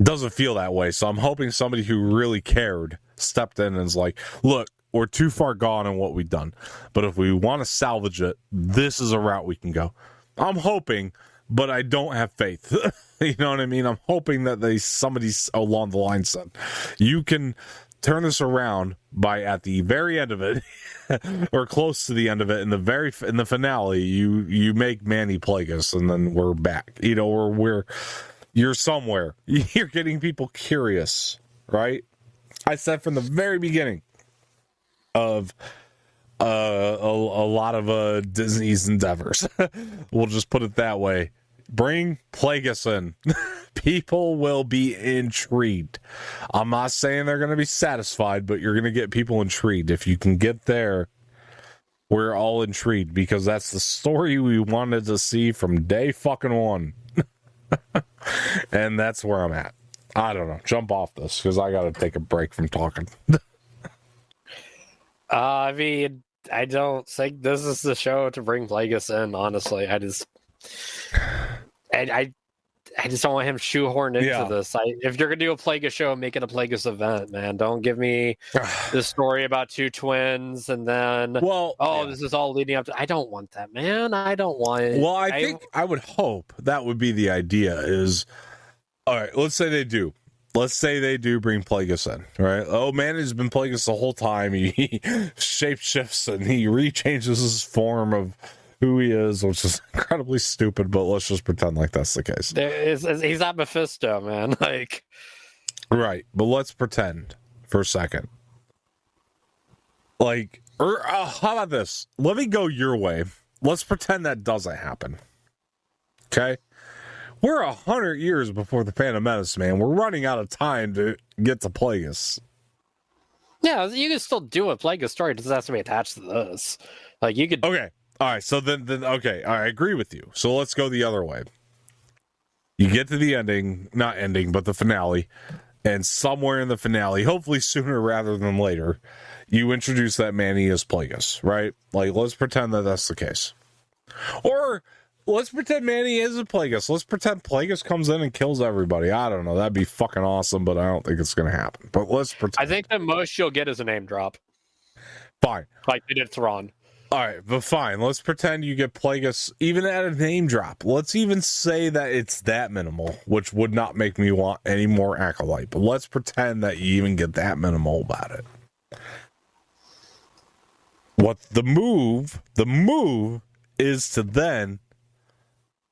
Doesn't feel that way. So I'm hoping somebody who really cared stepped in and is like, look, we're too far gone in what we've done, but if we want to salvage it, this is a route we can go. I'm hoping, but I don't have faith. You know what I mean? I'm hoping that somebody along the line said, you can turn this around by at the very end of it, or close to the end of it, in the finale, you make Manny Plagueis, and then we're back. You know, or you're somewhere. You're getting people curious, right? I said from the very beginning of a lot of Disney's endeavors. We'll just put it that way. Bring Plagueis in. People will be intrigued. I'm not saying they're going to be satisfied, but you're going to get people intrigued. If you can get there, we're all intrigued, because that's the story we wanted to see from day fucking one. And that's where I'm at. I don't know. Jump off this because I got to take a break from talking. I mean, I don't think this is the show to bring Plagueis in. Honestly, I just don't want him shoehorned into this. If you're gonna do a Plagueis show, make it a Plagueis event, man. Don't give me this story about two twins and then this is all leading up to. I don't want that, man. I don't want it. Well, I would hope that would be the idea. Is all right. Let's say they do. Let's say they do bring Plagueis in, right? Oh, man, he's been Plagueis the whole time. He shapeshifts and he rechanges his form of who he is, which is incredibly stupid, but let's just pretend like that's the case. He's not Mephisto, man. Like, right, but let's pretend for a second. Like, or how about this? Let me go your way. Let's pretend that doesn't happen. Okay? We're 100 years before the Phantom Menace, man. We're running out of time to get to Plagueis. Yeah, you can still do a Plagueis story. It doesn't have to be attached to this. Like, you could... Okay. All right. So then okay. I agree with you. So let's go the other way. You get to the ending, not ending, but the finale. And somewhere in the finale, hopefully sooner rather than later, you introduce that Manny as Plagueis, right? Like, let's pretend that that's the case. Or... let's pretend Manny is a Plagueis. Let's pretend Plagueis comes in and kills everybody. I don't know. That'd be fucking awesome, but I don't think it's going to happen. But let's pretend. I think the most you'll get is a name drop. Fine. Like they did Thrawn. All right, but fine. Let's pretend you get Plagueis even at a name drop. Let's even say that it's that minimal, which would not make me want any more Acolyte. But let's pretend that you even get that minimal about it. What the move is to then...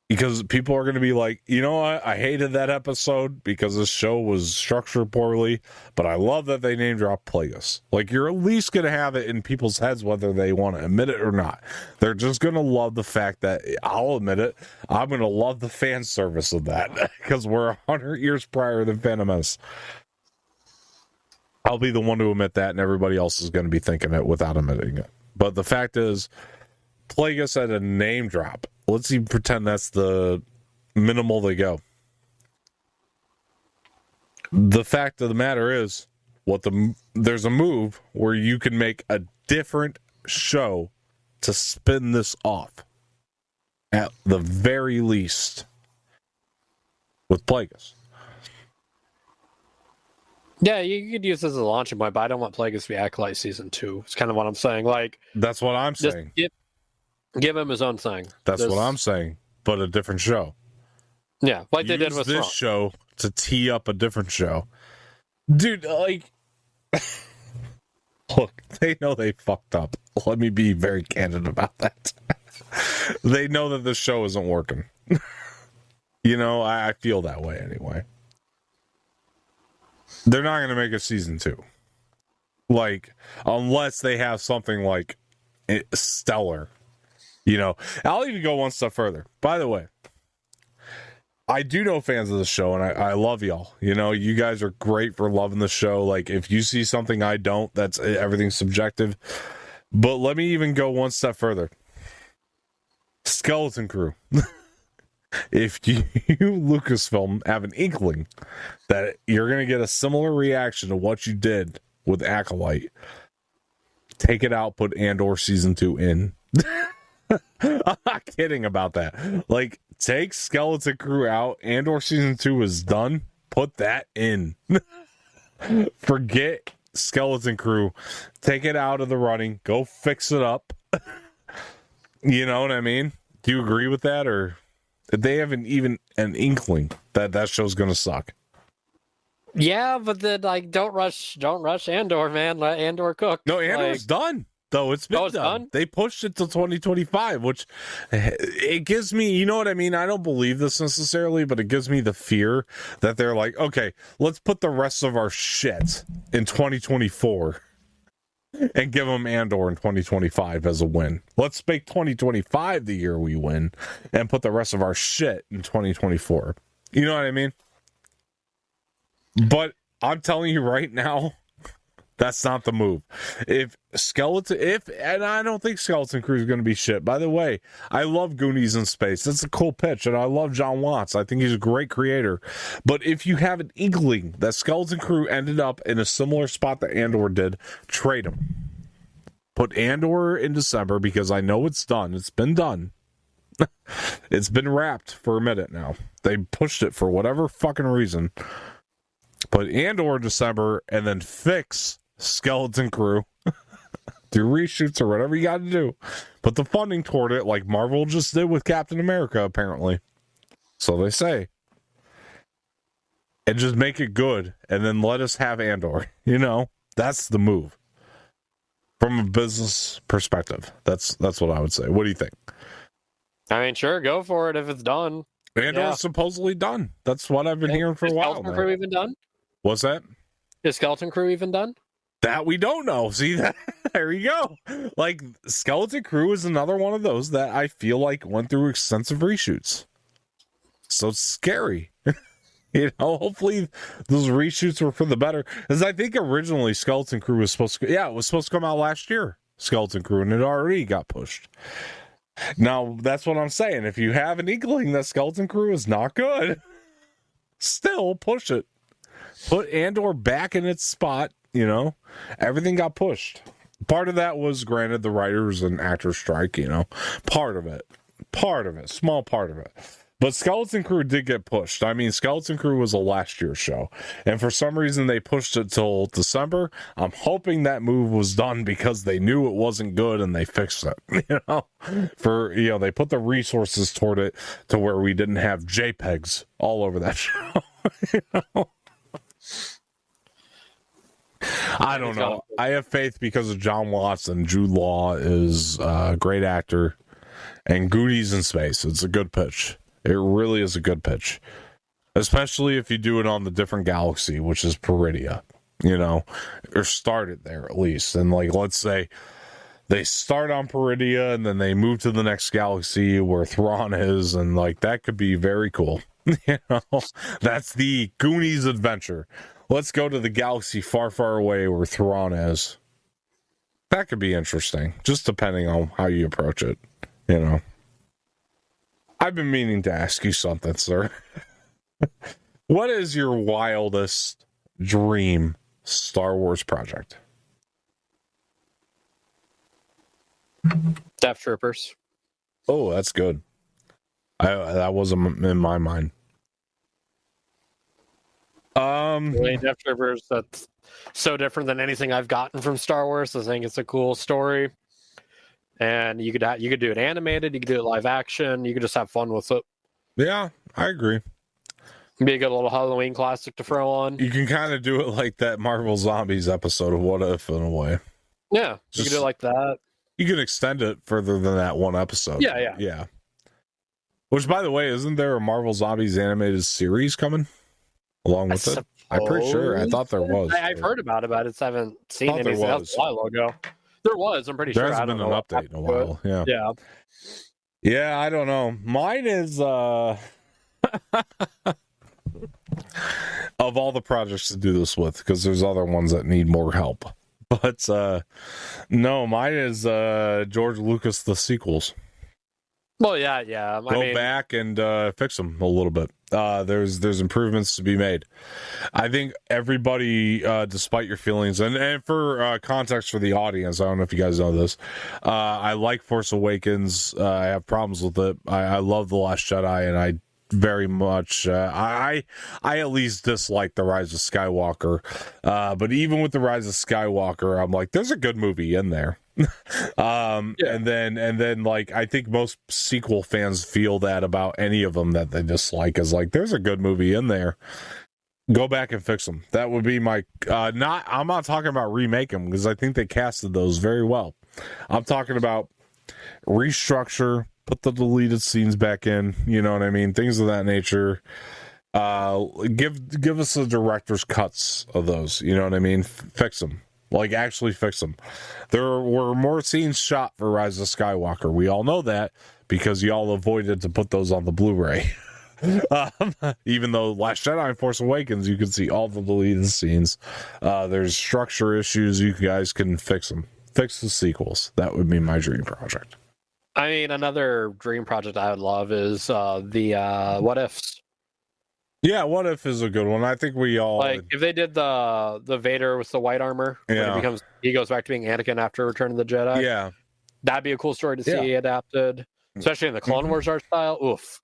because people are going to be like, you know what? I hated that episode because this show was structured poorly, but I love that they name drop Plagueis. Like, you're at least going to have it in people's heads whether they want to admit it or not. They're just going to love the fact that, I'll admit it, I'm going to love the fan service of that because we're 100 years prior than Phantom Menace. I'll be the one to admit that, and everybody else is going to be thinking it without admitting it. But the fact is, Plagueis at a name drop. Let's even pretend that's the minimal they go. The fact of the matter is, there's a move where you can make a different show to spin this off. At the very least, with Plagueis. Yeah, you could use this as a launching point, but I don't want Plagueis to be Acolyte Season 2. It's kind of what I'm saying. Like, that's what I'm saying. Give him his own thing. That's what I'm saying, but a different show. Yeah, like they did with this show to tee up a different show. Dude, like... look, they know they fucked up. Let me be very candid about that. They know that this show isn't working. You know, I feel that way anyway. They're not going to make a season 2. Like, unless they have something like stellar. You know, I'll even go one step further. By the way, I do know fans of the show, and I love y'all. You know, you guys are great for loving the show. Like, if you see something I don't, that's everything's subjective. But let me even go one step further. Skeleton Crew. If you, Lucasfilm, have an inkling that you're going to get a similar reaction to what you did with Acolyte, take it out, put Andor Season 2 in. I'm not kidding about that. Like, take Skeleton Crew out. Andor Season 2 is done. Put that in. Forget Skeleton Crew. Take it out of the running. Go fix it up. You know what I mean? Do you agree with that? Or they haven't even an inkling that show's going to suck? Yeah, but then, like, don't rush Andor, man. Let Andor cook. No, Andor's done. Though it's been done. They pushed it to 2025, which it gives me, you know what I mean? I don't believe this necessarily, but it gives me the fear that they're like, okay, let's put the rest of our shit in 2024 and give them Andor in 2025 as a win. Let's make 2025 the year we win and put the rest of our shit in 2024. You know what I mean? But I'm telling you right now, That's not the move. And I don't think Skeleton Crew is going to be shit. By the way, I love Goonies in Space. That's a cool pitch, and I love John Watts. I think he's a great creator. But if you have an inkling that Skeleton Crew ended up in a similar spot that Andor did, trade him. Put Andor in December, because I know it's done. It's been done. It's been wrapped for a minute now. They pushed it for whatever fucking reason. Put Andor in December, and then fix Skeleton Crew. Do reshoots or whatever you got to do. Put the funding toward it, like Marvel just did with Captain America, apparently. So they say. And just make it good, and then let us have Andor. You know, that's the move. From a business perspective, that's what I would say. What do you think? I mean, sure, go for it if it's done. Andor's supposedly done. That's what I've been hearing for a while. Is Skeleton Crew even done? What's that? Is Skeleton Crew even done? That we don't know. See, that there you go. Like, Skeleton Crew is another one of those that I feel like went through extensive reshoots. So it's scary. You know, hopefully those reshoots were for the better. Because I think originally Skeleton Crew was supposed to... Yeah, it was supposed to come out last year, Skeleton Crew, and it already got pushed. Now, that's what I'm saying. If you have an inkling that Skeleton Crew is not good, still push it. Put Andor back in its spot, you know. Everything got pushed. Part of that was, granted, the writers and actors strike, you know. Part of it. Small part of it. But Skeleton Crew did get pushed. I mean, Skeleton Crew was a last year show. And for some reason, they pushed it till December. I'm hoping that move was done because they knew it wasn't good and they fixed it. You know, they put the resources toward it to where we didn't have JPEGs all over that show. You know? I don't know. I have faith because of John Watts, and Jude Law is a great actor. And Goonies in Space. It's a good pitch. It really is a good pitch, especially if you do it on the different galaxy, which is Peridia, you know, or start it there at least. And like, let's say they start on Peridia and then they move to the next galaxy where Thrawn is, and like that could be very cool. You know, that's the Goonies adventure. Let's go to the galaxy far, far away where Thrawn is. That could be interesting, just depending on how you approach it, you know. I've been meaning to ask you something, sir. What is your wildest dream Star Wars project? Death Troopers. Oh, that's good. That wasn't in my mind. Death Troopers, that's so different than anything I've gotten from Star Wars. I think it's a cool story. And you could do it animated, you could do it live action, you could just have fun with it. Yeah, I agree. Be a good little Halloween classic to throw on. You can kind of do it like that Marvel Zombies episode of What If in a way. Yeah, you can do it like that. You can extend it further than that one episode. Yeah. Which, by the way, isn't there a Marvel Zombies animated series coming along with it? I'm pretty sure. I thought there was. I've heard about it, but I just haven't seen anything else a while ago. There was, I'm pretty sure. There hasn't been an update in a while. Yeah, I don't know. Mine is of all the projects to do this with, because there's other ones that need more help. But no, mine is George Lucas, the sequels. Well, yeah. Go back and fix them a little bit. There's improvements to be made. I think everybody, despite your feelings, and for context for the audience, I don't know if you guys know this, I like Force Awakens. I have problems with it. I love The Last Jedi, and I very much I at least dislike The Rise of Skywalker. But even with The Rise of Skywalker, I'm like, there's a good movie in there. And then like I think most sequel fans feel that about any of them that they dislike, is like, there's a good movie in there. Go back and fix them. That would be my I'm not talking about remake them, because I think they casted those very well. I'm talking about restructure, put the deleted scenes back in, you know what I mean, things of that nature. Give us the director's cuts of those, you know what I mean, fix them. Like, actually fix them. There were more scenes shot for Rise of Skywalker. We all know that because y'all avoided to put those on the Blu-ray. Even though Last Jedi and Force Awakens, you can see all the deleted scenes. There's structure issues. You guys can fix them. Fix the sequels. That would be my dream project. I mean, another dream project I would love is the What Ifs. Yeah, What If is a good one. I think we all like if they did the Vader with the white armor. Yeah, when he goes back to being Anakin after Return of the Jedi. Yeah, that'd be a cool story to see adapted, especially in the Clone Wars art style. Oof,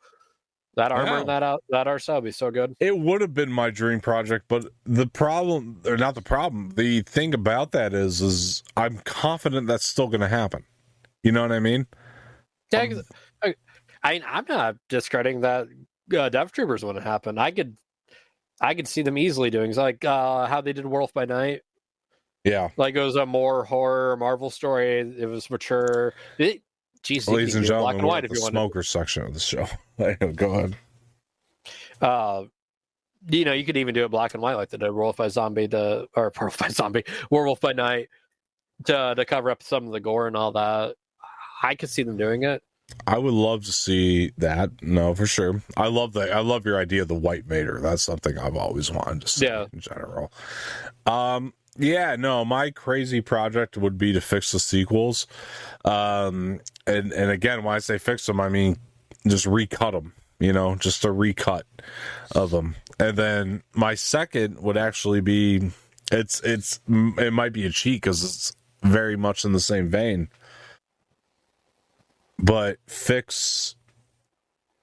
that armor and that art style would be so good. It would have been my dream project, but the problem, or not the problem, the thing about that is I'm confident that's still going to happen. You know what I mean? Yeah, I'm not discrediting that Death Troopers wouldn't happen. I could see them easily doing like how they did Werewolf by Night. Yeah, like it was a more horror Marvel story. It was mature. Geez, ladies and gentlemen, we're at the smoker section of the show. Go ahead. You could even do it black and white, like they did Werewolf by Werewolf by Night, to cover up some of the gore and all that. I could see them doing it. I would love to see that. No, for sure. I love your idea of the White Vader. That's something I've always wanted to see in general. Yeah, no, my crazy project would be to fix the sequels. And again, when I say fix them, I mean just recut them, just a recut of them. And then my second would actually be, it might be a cheat because it's very much in the same vein. But fix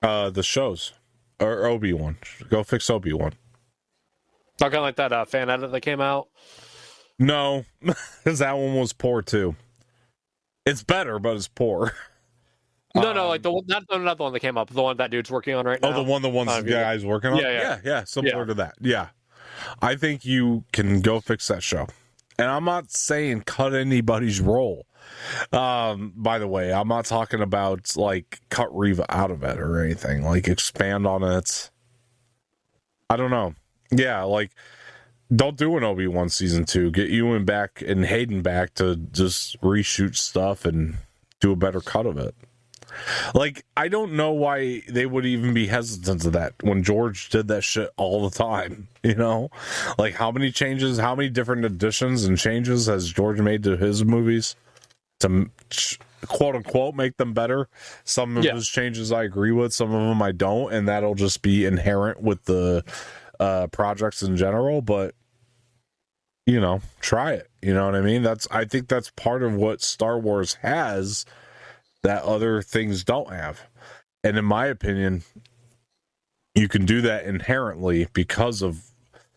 the shows or Obi-Wan. Go fix Obi-Wan. Not like that fan edit that came out. No, because that one was poor too. It's better, but it's poor. No, like not the one that came up. The one that dude's working on right now. Oh, the one the guy's working on. Yeah, similar to that. Yeah, I think you can go fix that show. And I'm not saying cut anybody's role. By the way, I'm not talking about like cut Reva out of it or anything. Like expand on it. I don't know. Yeah, like don't do an Obi-Wan season 2. Get Ewan back and Hayden back to just reshoot stuff and do a better cut of it. Like, I don't know why they would even be hesitant to that when George did that shit all the time, Like, how many different additions and changes has George made to his movies to quote-unquote make them better? Some of his changes I agree with, some of them I don't, and that'll just be inherent with the projects in general, but, try it. You know what I mean? I think that's part of what Star Wars has that other things don't have. And in my opinion, you can do that inherently because of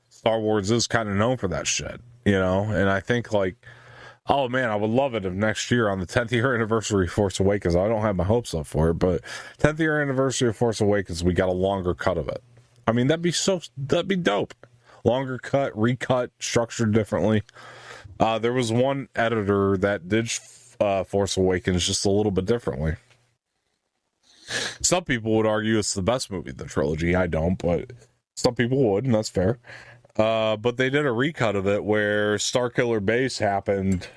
Star Wars is kind of known for that shit, And I think like, oh man, I would love it if next year on the 10th year anniversary of Force Awakens, I don't have my hopes up for it, but 10th year anniversary of Force Awakens, we got a longer cut of it. I mean, that'd be dope. Longer cut, recut, structured differently. There was one editor that did Force Awakens just a little bit differently. Some people would argue it's the best movie of the trilogy. I don't, but some people would, and that's fair. But they did a recut of it where Starkiller Base happened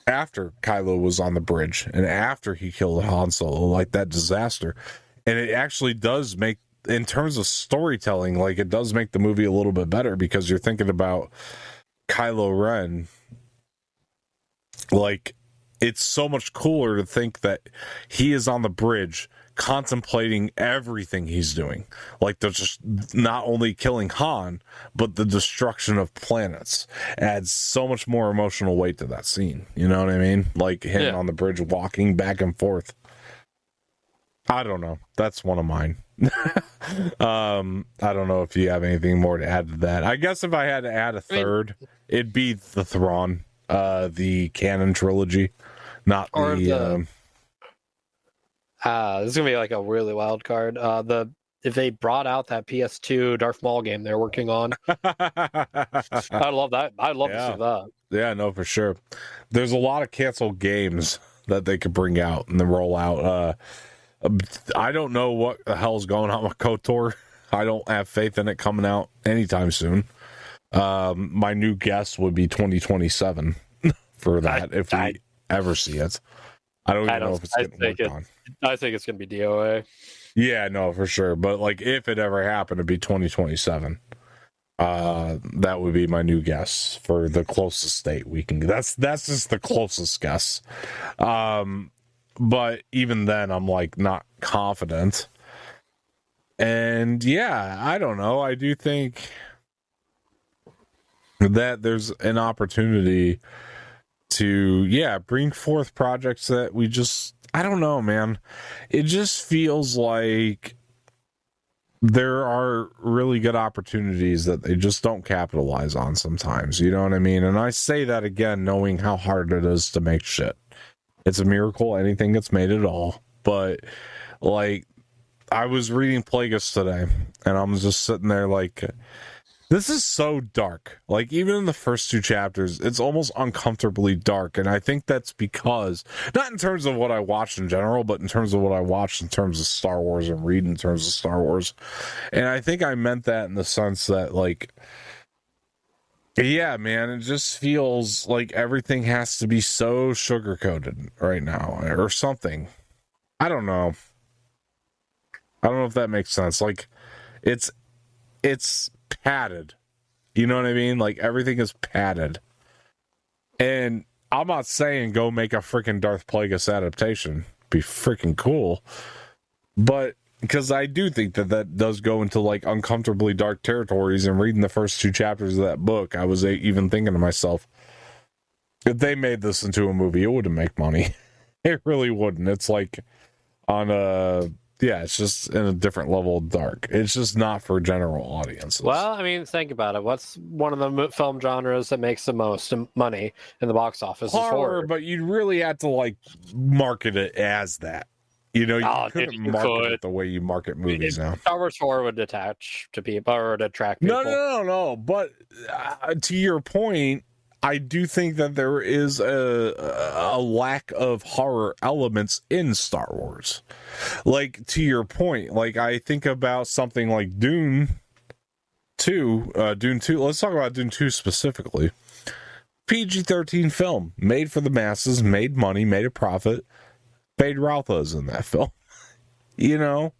after Kylo was on the bridge and after he killed Han Solo, like that disaster. And it actually does make, in terms of storytelling, like it does make the movie a little bit better because you're thinking about Kylo Ren. Like, it's so much cooler to think that he is on the bridge contemplating everything he's doing. Like, they're just not only killing Han, but the destruction of planets adds so much more emotional weight to that scene. You know what I mean? Like him on the bridge walking back and forth. I don't know. That's one of mine. I don't know if you have anything more to add to that. I guess if I had to add a third, it'd be the Thrawn, the canon trilogy, not or the. This is gonna be like a really wild card. If they brought out that PS2 Darth Maul game they're working on, I'd love that. I'd love to see that. Yeah, no, for sure. There's a lot of canceled games that they could bring out and then roll out. I don't know what the hell's going on with KOTOR. I don't have faith in it coming out anytime soon. My new guess would be 2027 for that if we ever see it. I don't even know if it's getting worked on. I think it's going to be DOA. Yeah, no, for sure. But like, if it ever happened, it'd be 2027. That would be my new guess for the closest date we can. That's just the closest guess. But even then, I'm like not confident. And yeah, I don't know. I do think that there's an opportunity to bring forth projects that we just, I don't know, man. It just feels like there are really good opportunities that they just don't capitalize on sometimes. You know what I mean? And I say that again, knowing how hard it is to make shit. It's a miracle anything gets made at all. But like, I was reading Plagueis today, and I'm just sitting there like, this is so dark. Like, even in the first 2 chapters, it's almost uncomfortably dark. And I think that's because, not in terms of what I watched in general, but in terms of what I watched in terms of Star Wars and read in terms of Star Wars. And I think I meant that in the sense that, like, yeah, man, it just feels like everything has to be so sugar-coated right now or something. I don't know. I don't know if that makes sense. Like, it's padded. You know what I mean? Like, everything is padded. And I'm not saying go make a freaking Darth Plagueis adaptation. Be freaking cool. But because I do think that does go into like uncomfortably dark territories, and reading the first 2 chapters of that book, I was even thinking to myself, if they made this into a movie, it wouldn't make money. It really wouldn't. It's like on a... Yeah, it's just in a different level of dark. It's just not for general audiences. Well, I mean, think about it. What's one of the film genres that makes the most money in the box office? Horror, but you really had to like market it as that. You know, you couldn't market it the way you market movies now. Star Wars horror would attach to people or would attract people. No. But to your point, I do think that there is a lack of horror elements in Star Wars. Like, to your point, like, I think about something like Dune 2. Let's talk about Dune 2 specifically. PG-13 film, made for the masses, made money, made a profit. Fade Routha's in that film. You know?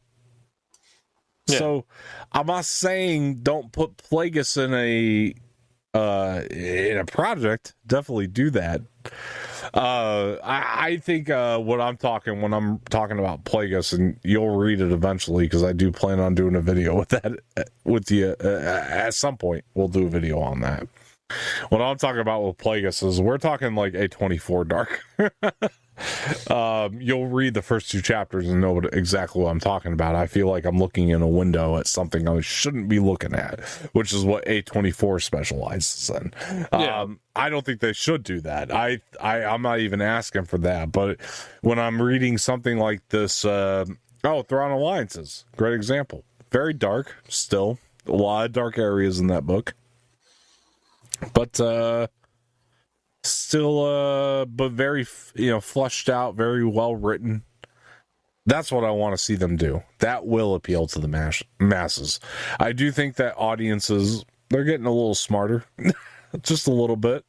Yeah. So, I'm not saying don't put Plagueis in a project. Definitely do that. I think when I'm talking about Plagueis, and you'll read it eventually, because I do plan on doing a video with that with you at some point. We'll do a video on that. What I'm talking about with Plagueis is we're talking like A24 dark. You'll read the first 2 chapters and know exactly what I'm talking about. I feel like I'm looking in a window at something I shouldn't be looking at, which is what A24 specializes in. I don't think they should do that. I'm not even asking for that. But when I'm reading something like this, Thrawn Alliances, great example. Very dark, still. A lot of dark areas in that book. But still but very fleshed out, very well written. That's what I want to see them do. That will appeal to the masses. I do think that audiences, they're getting a little smarter. Just a little bit.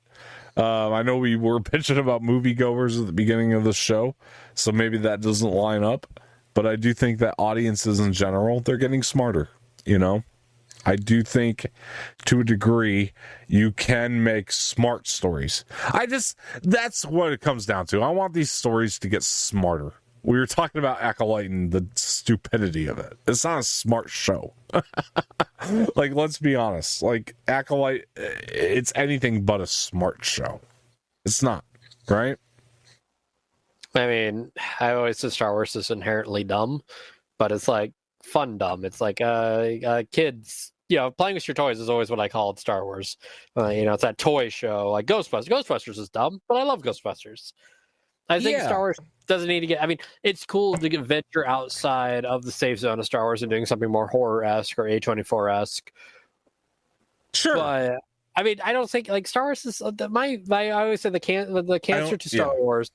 I know we were pitching about moviegoers at the beginning of the show, so maybe that doesn't line up, but I do think that audiences in general, they're getting smarter. I do think, to a degree, you can make smart stories. That's what it comes down to. I want these stories to get smarter. We were talking about Acolyte and the stupidity of it. It's not a smart show. Like, let's be honest. Like, Acolyte, it's anything but a smart show. It's not, right? I mean, I always say Star Wars is inherently dumb, but it's like fun dumb. It's like kids, playing with your toys is always what I call it. Star Wars, it's that toy show like Ghostbusters. Ghostbusters is dumb, but I love Ghostbusters. I think Star Wars doesn't need to get. I mean, it's cool to venture outside of the safe zone of Star Wars and doing something more horror-esque or A24-esque. Sure, but I mean, I don't think like Star Wars is I always say the cancer to Star Wars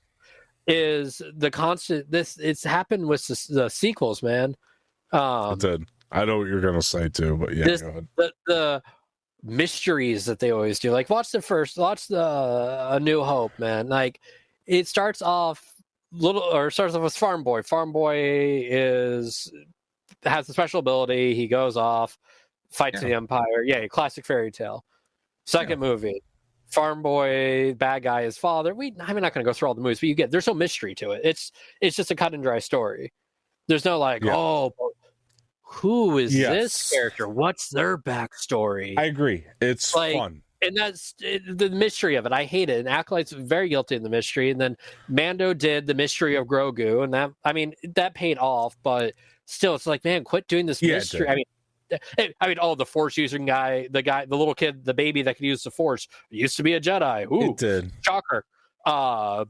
is the constant. It's happened with the sequels, man. It did. I know what you're gonna say too, but yeah, go ahead. The mysteries that they always do, like watch A New Hope, man. Like it starts off starts off with Farm Boy. Farm Boy has a special ability. He goes off, fights the Empire. Yeah, classic fairy tale. Second movie, Farm Boy, bad guy, his father. I'm not going to go through all the movies, but there's no mystery to it. It's just a cut and dry story. There's no who is this character? What's their backstory? I agree. It's fun. And that's the mystery of it. I hate it. And Acolyte's very guilty in the mystery. And then Mando did the mystery of Grogu, and that paid off. But still, it's like, man, quit doing this mystery. The Force using guy, the little kid, the baby that could use the Force used to be a Jedi. Ooh, it did. Shocker. But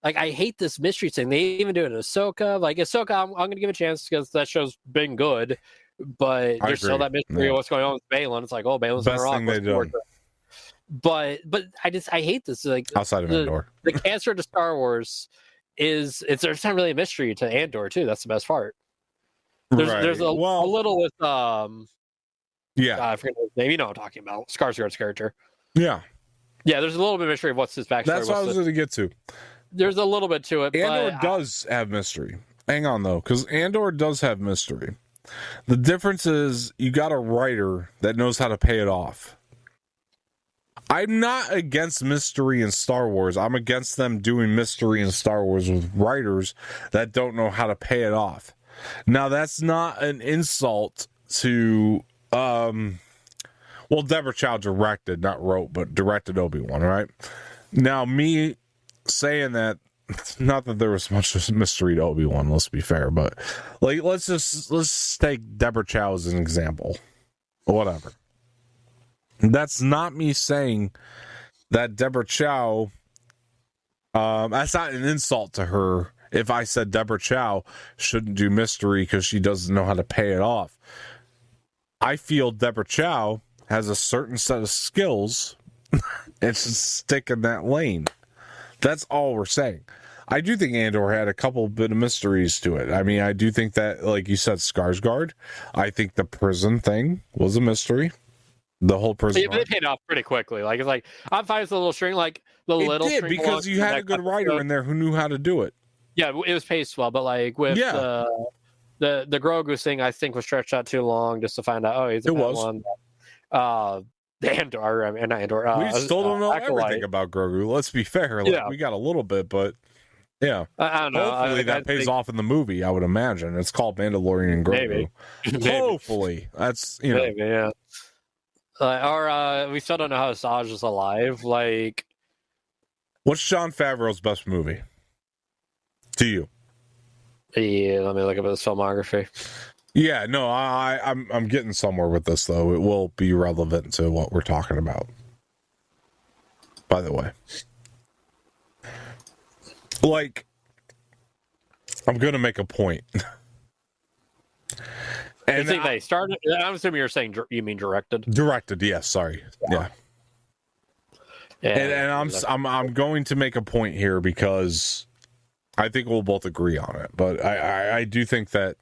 like, I hate this mystery thing. They even do it in Ahsoka. Like Ahsoka, I'm going to give it a chance because that show's been good. But there's still that mystery of what's going on with Balin. It's like, Balin's best thing they do. But I hate this. Like, outside of Andor, the cancer to Star Wars there's not really a mystery to Andor too. That's the best part. There's a little with I forget his name. You know what I'm talking about. Skarsgård's character. Yeah. There's a little bit of mystery of what's his backstory. That's what I was going to get to. There's a little bit to it. Andor does have mystery. Hang on though, because Andor does have mystery. The difference is you got a writer that knows how to pay it off. I'm not against mystery in Star Wars. I'm against them doing mystery in Star Wars with writers that don't know how to pay it off. Now, that's not an insult to... Deborah Chow directed, not wrote, but directed Obi-Wan, right? Now, me saying that, not that there was much mystery to Obi-Wan, let's be fair, but like let's take Deborah Chow as an example. Whatever. That's not me saying that Deborah Chow, that's not an insult to her if I said Deborah Chow shouldn't do mystery because she doesn't know how to pay it off. I feel Deborah Chow has a certain set of skills and should stick in that lane. That's all we're saying. I do think Andor had a couple bit of mysteries to it. I mean, I do think that, like you said, Skarsgård. I think the prison thing was a mystery. The whole prison. Yeah, but it paid off pretty quickly. Like, it's like, I'm fine with the little string, like the it little did, string because you had a good writer in there who knew how to do it. Yeah, it was paced well, but like with the Grogu thing, I think was stretched out too long just to find out. He's a one. Andor, not Andor. We still don't know everything about Grogu. Let's be fair. Like, we got a little bit, but I don't know. Hopefully that pays off in the movie. I would imagine it's called Mandalorian Grogu. Maybe. Hopefully, that's Maybe, yeah. We still don't know how Asajj is alive. Like, what's Jon Favreau's best movie to you? Yeah, let me look up his filmography. Yeah, no, I'm getting somewhere with this though. It will be relevant to what we're talking about. By the way, like, I'm gonna make a point. And I think they started. I'm assuming you're saying you mean directed. Directed, yes. Sorry, yeah. And I'm going to make a point here because I think we'll both agree on it. But I do think that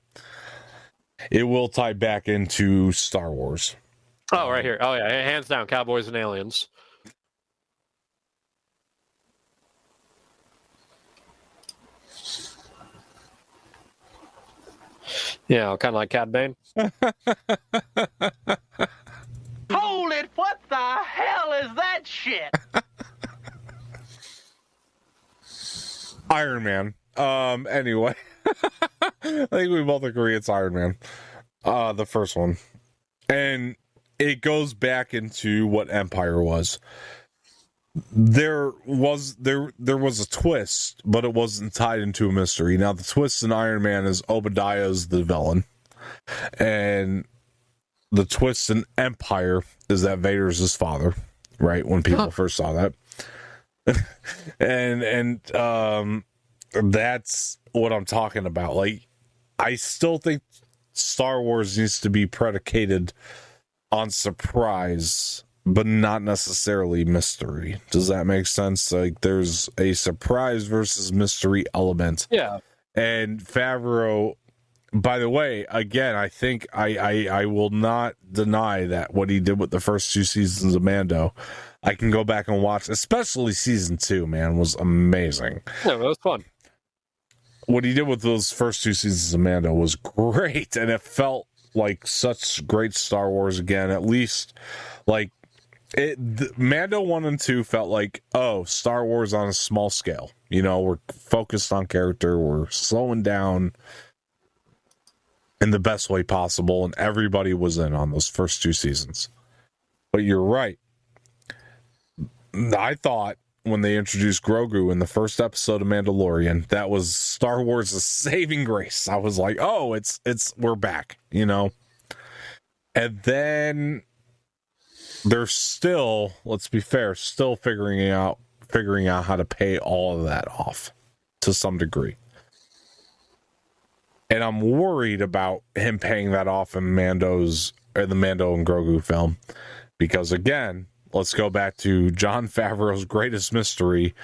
it will tie back into Star Wars. Oh, right here. Oh yeah, hands down, Cowboys and Aliens. Yeah, kind of like Cad Bane. Hold it! What the hell is that shit? Iron Man. Anyway, I think we both agree it's Iron Man. The first one, and it goes back into what Empire was. There was a twist, but it wasn't tied into a mystery. Now the twist in Iron Man is Obadiah's the villain, and the twist in Empire is that Vader's his father. Right, when people first saw that, and that's what I'm talking about. Like, I still think Star Wars needs to be predicated on surprise, but not necessarily mystery. Does that make sense? Like, there's a surprise versus mystery element. Yeah. And Favreau, by the way, again, I think I will not deny that what he did with the first two seasons of Mando, I can go back and watch, especially season 2, man, was amazing. Yeah, it was fun. What he did with those first 2 seasons of Mando was great, and it felt like such great Star Wars again. At least, like, Mando 1 and 2 felt like, oh, Star Wars on a small scale. You know, we're focused on character, we're slowing down in the best way possible, and everybody was in on those first 2 seasons. But you're right. I thought when they introduced Grogu in the first episode of Mandalorian, that was Star Wars' saving grace. I was like, oh, it's we're back, you know. And then they're still, let's be fair, still figuring out how to pay all of that off to some degree. And I'm worried about him paying that off in the Mando and Grogu film, because again, let's go back to Jon Favreau's greatest mystery.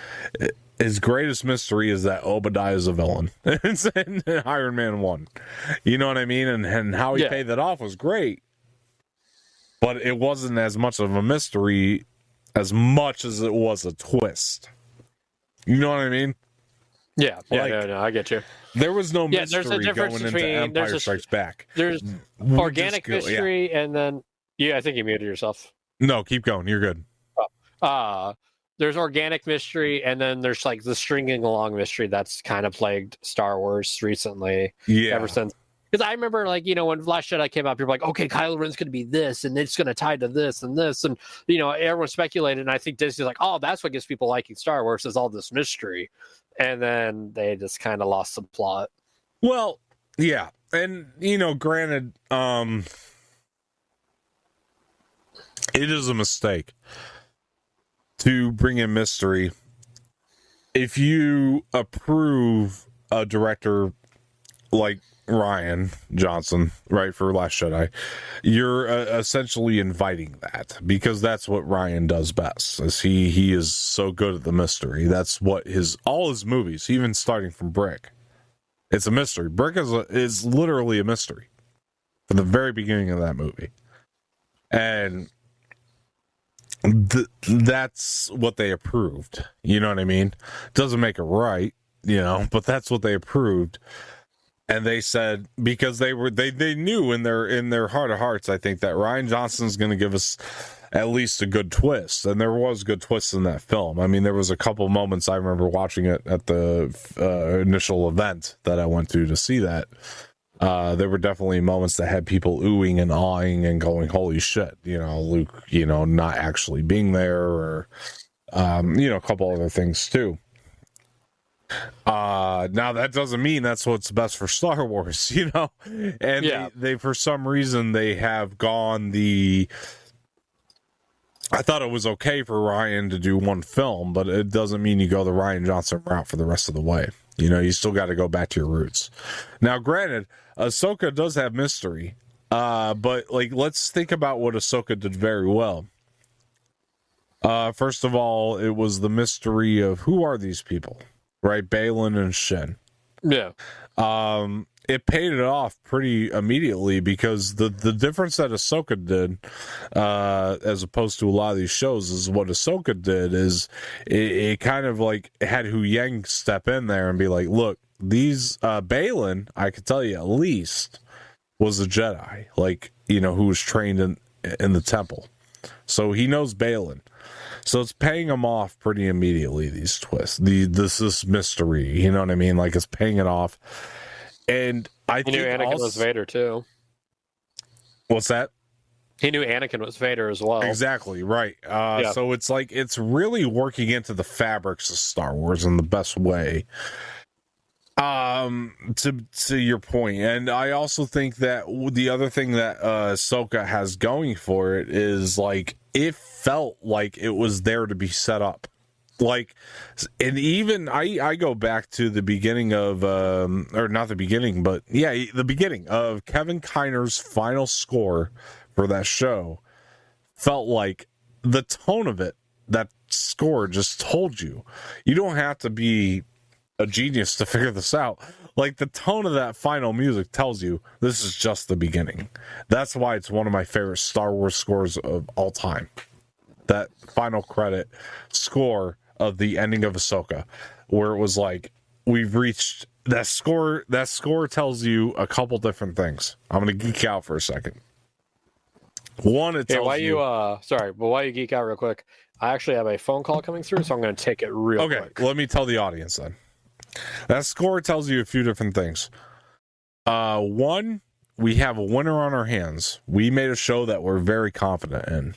His greatest mystery is that Obadiah is a villain. It's in Iron Man 1. You know what I mean? And how he paid that off was great. But it wasn't as much of a mystery as much as it was a twist. You know what I mean? Yeah, no, I get you. There was no mystery there's a difference going into Empire Strikes Back. There's organic mystery, and then... Yeah, I think you muted yourself. No, keep going. You're good. There's organic mystery, and then there's like the stringing along mystery that's kind of plagued Star Wars recently. Yeah. Ever since, because I remember, like, you know, when Last Jedi came out, people were like, okay, Kylo Ren's going to be this, and it's going to tie to this and this, and you know, everyone speculated, and I think Disney's like, oh, that's what gets people liking Star Wars is all this mystery, and then they just kind of lost the plot. Well, yeah, and you know, granted, it is a mistake to bring in mystery. If you approve a director like Rian Johnson, right, for Last Jedi, you're essentially inviting that, because that's what Rian does best. Is he is so good at the mystery. That's what all his movies, even starting from Brick, it's a mystery. Brick is literally a mystery from the very beginning of that movie, and that's what they approved. You know what I mean? Doesn't make it right, you know, but that's what they approved. And they said, because they knew in their heart of hearts, I think, that Rian Johnson's going to give us at least a good twist, and there was good twists in that film. I mean, there was a couple moments I remember watching it at the initial event that I went to see that. There were definitely moments that had people oohing and awing and going, holy shit, you know, Luke, you know, not actually being there, or, you know, a couple other things too. Now that doesn't mean that's what's best for Star Wars, you know, and they for some reason, they have gone I thought it was okay for Rian to do one film, but it doesn't mean you go the Rian Johnson route for the rest of the way. You know, you still got to go back to your roots. Now, granted, Ahsoka does have mystery, but like, let's think about what Ahsoka did very well. First of all, it was the mystery of who are these people, right? Baylan and Shin. Yeah. It paid it off pretty immediately, because the difference that Ahsoka did, as opposed to a lot of these shows, is what Ahsoka did is it kind of like had Hu Yang step in there and be like, look, these Baylan, I could tell you at least, was a Jedi, like, you know, who was trained in the temple, so he knows Baylan. So it's paying him off pretty immediately, these twists, this mystery, you know what I mean? Like, it's paying it off. And I think he knew Anakin was Vader too. What's that? He knew Anakin was Vader as well. Exactly, right. So it's like, it's really working into the fabrics of Star Wars in the best way. To your point. And I also think that the other thing that Ahsoka has going for it is, like, it felt like it was there to be set up. Like, and even I go back to the beginning of or not the beginning, but the beginning of Kevin Kiner's final score for that show felt like the tone of it, that score just told you don't have to be a genius to figure this out. Like, the tone of that final music tells you this is just the beginning. That's why it's one of my favorite Star Wars scores of all time. that final credit score of the ending of Ahsoka, where it was like, we've reached that score. That score tells you a couple different things. I'm going to geek out for a second. One, it tells sorry, but while you geek out real quick, I actually have a phone call coming through, so I'm going to take it real quick. Okay, let me tell the audience then. That score tells you a few different things. One, we have a winner on our hands. We made a show that we're very confident in.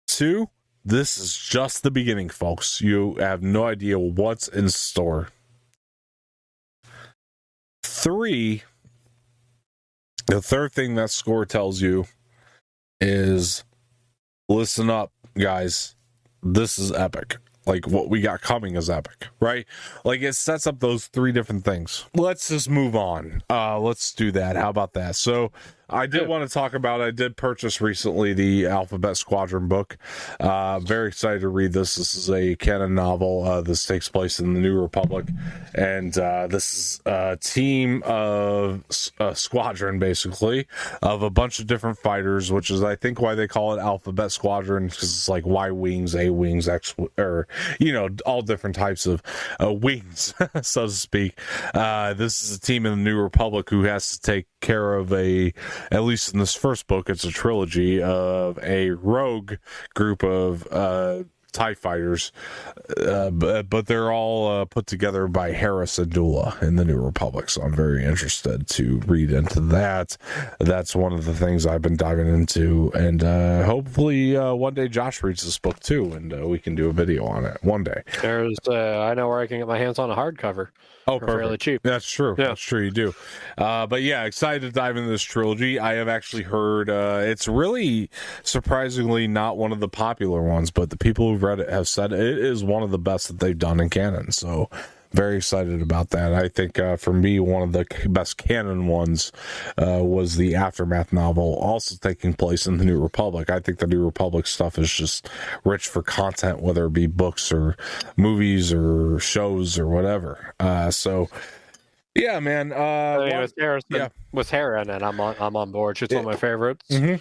Two, this is just the beginning, folks. You have no idea what's in store. Three, the third thing that score tells you is, listen up, guys. This is epic. Like, what we got coming is epic, right? Like, it sets up those three different things. Let's just move on. Let's do that. How about that? So, I did want to talk about, I did purchase recently the Alphabet Squadron book. Very excited to read this. This is a canon novel. This takes place in the New Republic. And this is a team of a squadron, basically, of a bunch of different fighters, which is, I think, why they call it Alphabet Squadron, because it's like Y wings, A wings, X, or, you know, all different types of wings, so to speak. This is a team in the New Republic who has to take care of at least in this first book, it's a trilogy of a rogue group of TIE fighters, but they're all put together by Hera Syndulla in the New Republic, so I'm very interested to read into that. That's one of the things I've been diving into, and hopefully one day Josh reads this book too, and we can do a video on it one day. There's, I know where I can get my hands on a hardcover. Oh, perfect. Fairly cheap. That's true. Yeah. That's true. You do. But yeah, excited to dive into this trilogy. I have actually heard it's really surprisingly not one of the popular ones, but the people who've read it have said it is one of the best that they've done in canon. So very excited about that. I think for me, one of the best canon ones was the Aftermath novel, also taking place in the New Republic. I think the New Republic stuff is just rich for content, whether it be books or movies or shows or whatever. So yeah, man. With Hera in it, I'm on board. She's one of my favorites. Mm-hmm.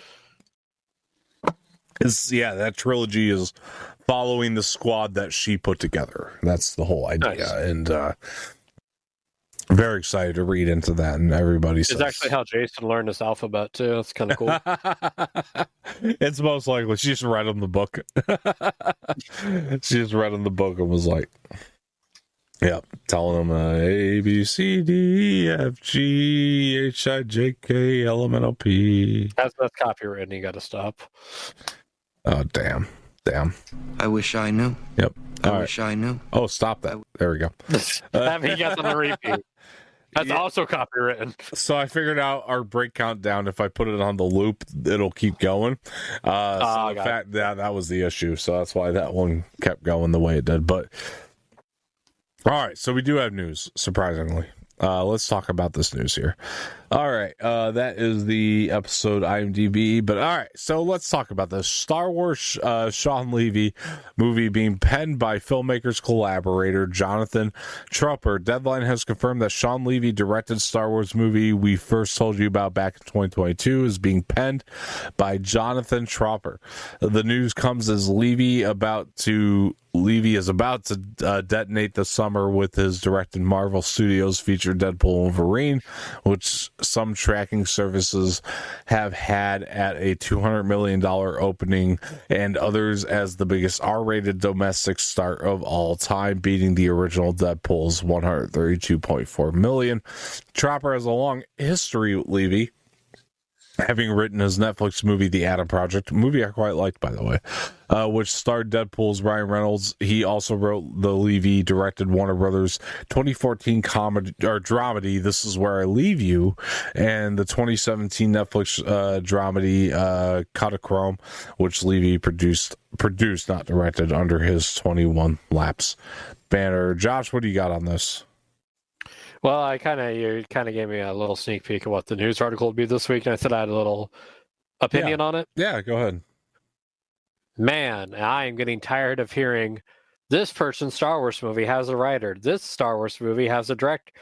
That trilogy is following the squad that she put together. That's the whole idea. Nice. And very excited to read into that. And everybody says, it's actually how Jason learned his alphabet too. That's kind of cool. It's most likely she just read him the book. She just read him the book and was like, yep, telling him A, B, C, D, E, F, G, H, I, J, K, L, M, N, O, P. That's copywritten. You got to stop. Oh, damn. I wish I knew. Yep. I wish I knew. Oh, stop that. There we go. He got on the repeat. That's also copywritten. So I figured out our break countdown. If I put it on the loop, it'll keep going. So the fact that was the issue. So that's why that one kept going the way it did. But all right, so we do have news, surprisingly. Let's talk about this news here. All right, that is the episode IMDb. But all right, so let's talk about this Star Wars Shawn Levy movie being penned by filmmakers collaborator Jonathan Tropper. Deadline has confirmed that Shawn Levy directed Star Wars movie we first told you about back in 2022 is being penned by Jonathan Tropper. The news comes as Levy is about to detonate this summer with his directed Marvel Studios feature Deadpool and Wolverine, which some tracking services have had at a $200 million opening, and others as the biggest R-rated domestic start of all time, beating the original Deadpool's $132.4 million. Tropper has a long history with Levy, having written his Netflix movie, The Adam Project, a movie I quite liked, by the way, which starred Deadpool's Ryan Reynolds. He also wrote the Levy directed Warner Brothers 2014 comedy or dramedy, This Is Where I Leave You, and the 2017 Netflix dramedy Kodachrome, which Levy produced, not directed, under his 21 Laps banner. Josh, what do you got on this? Well, you kind of gave me a little sneak peek of what the news article would be this week, and I said I had a little opinion on it. Yeah, go ahead. Man, I am getting tired of hearing this person's Star Wars movie has a writer. This Star Wars movie has a director.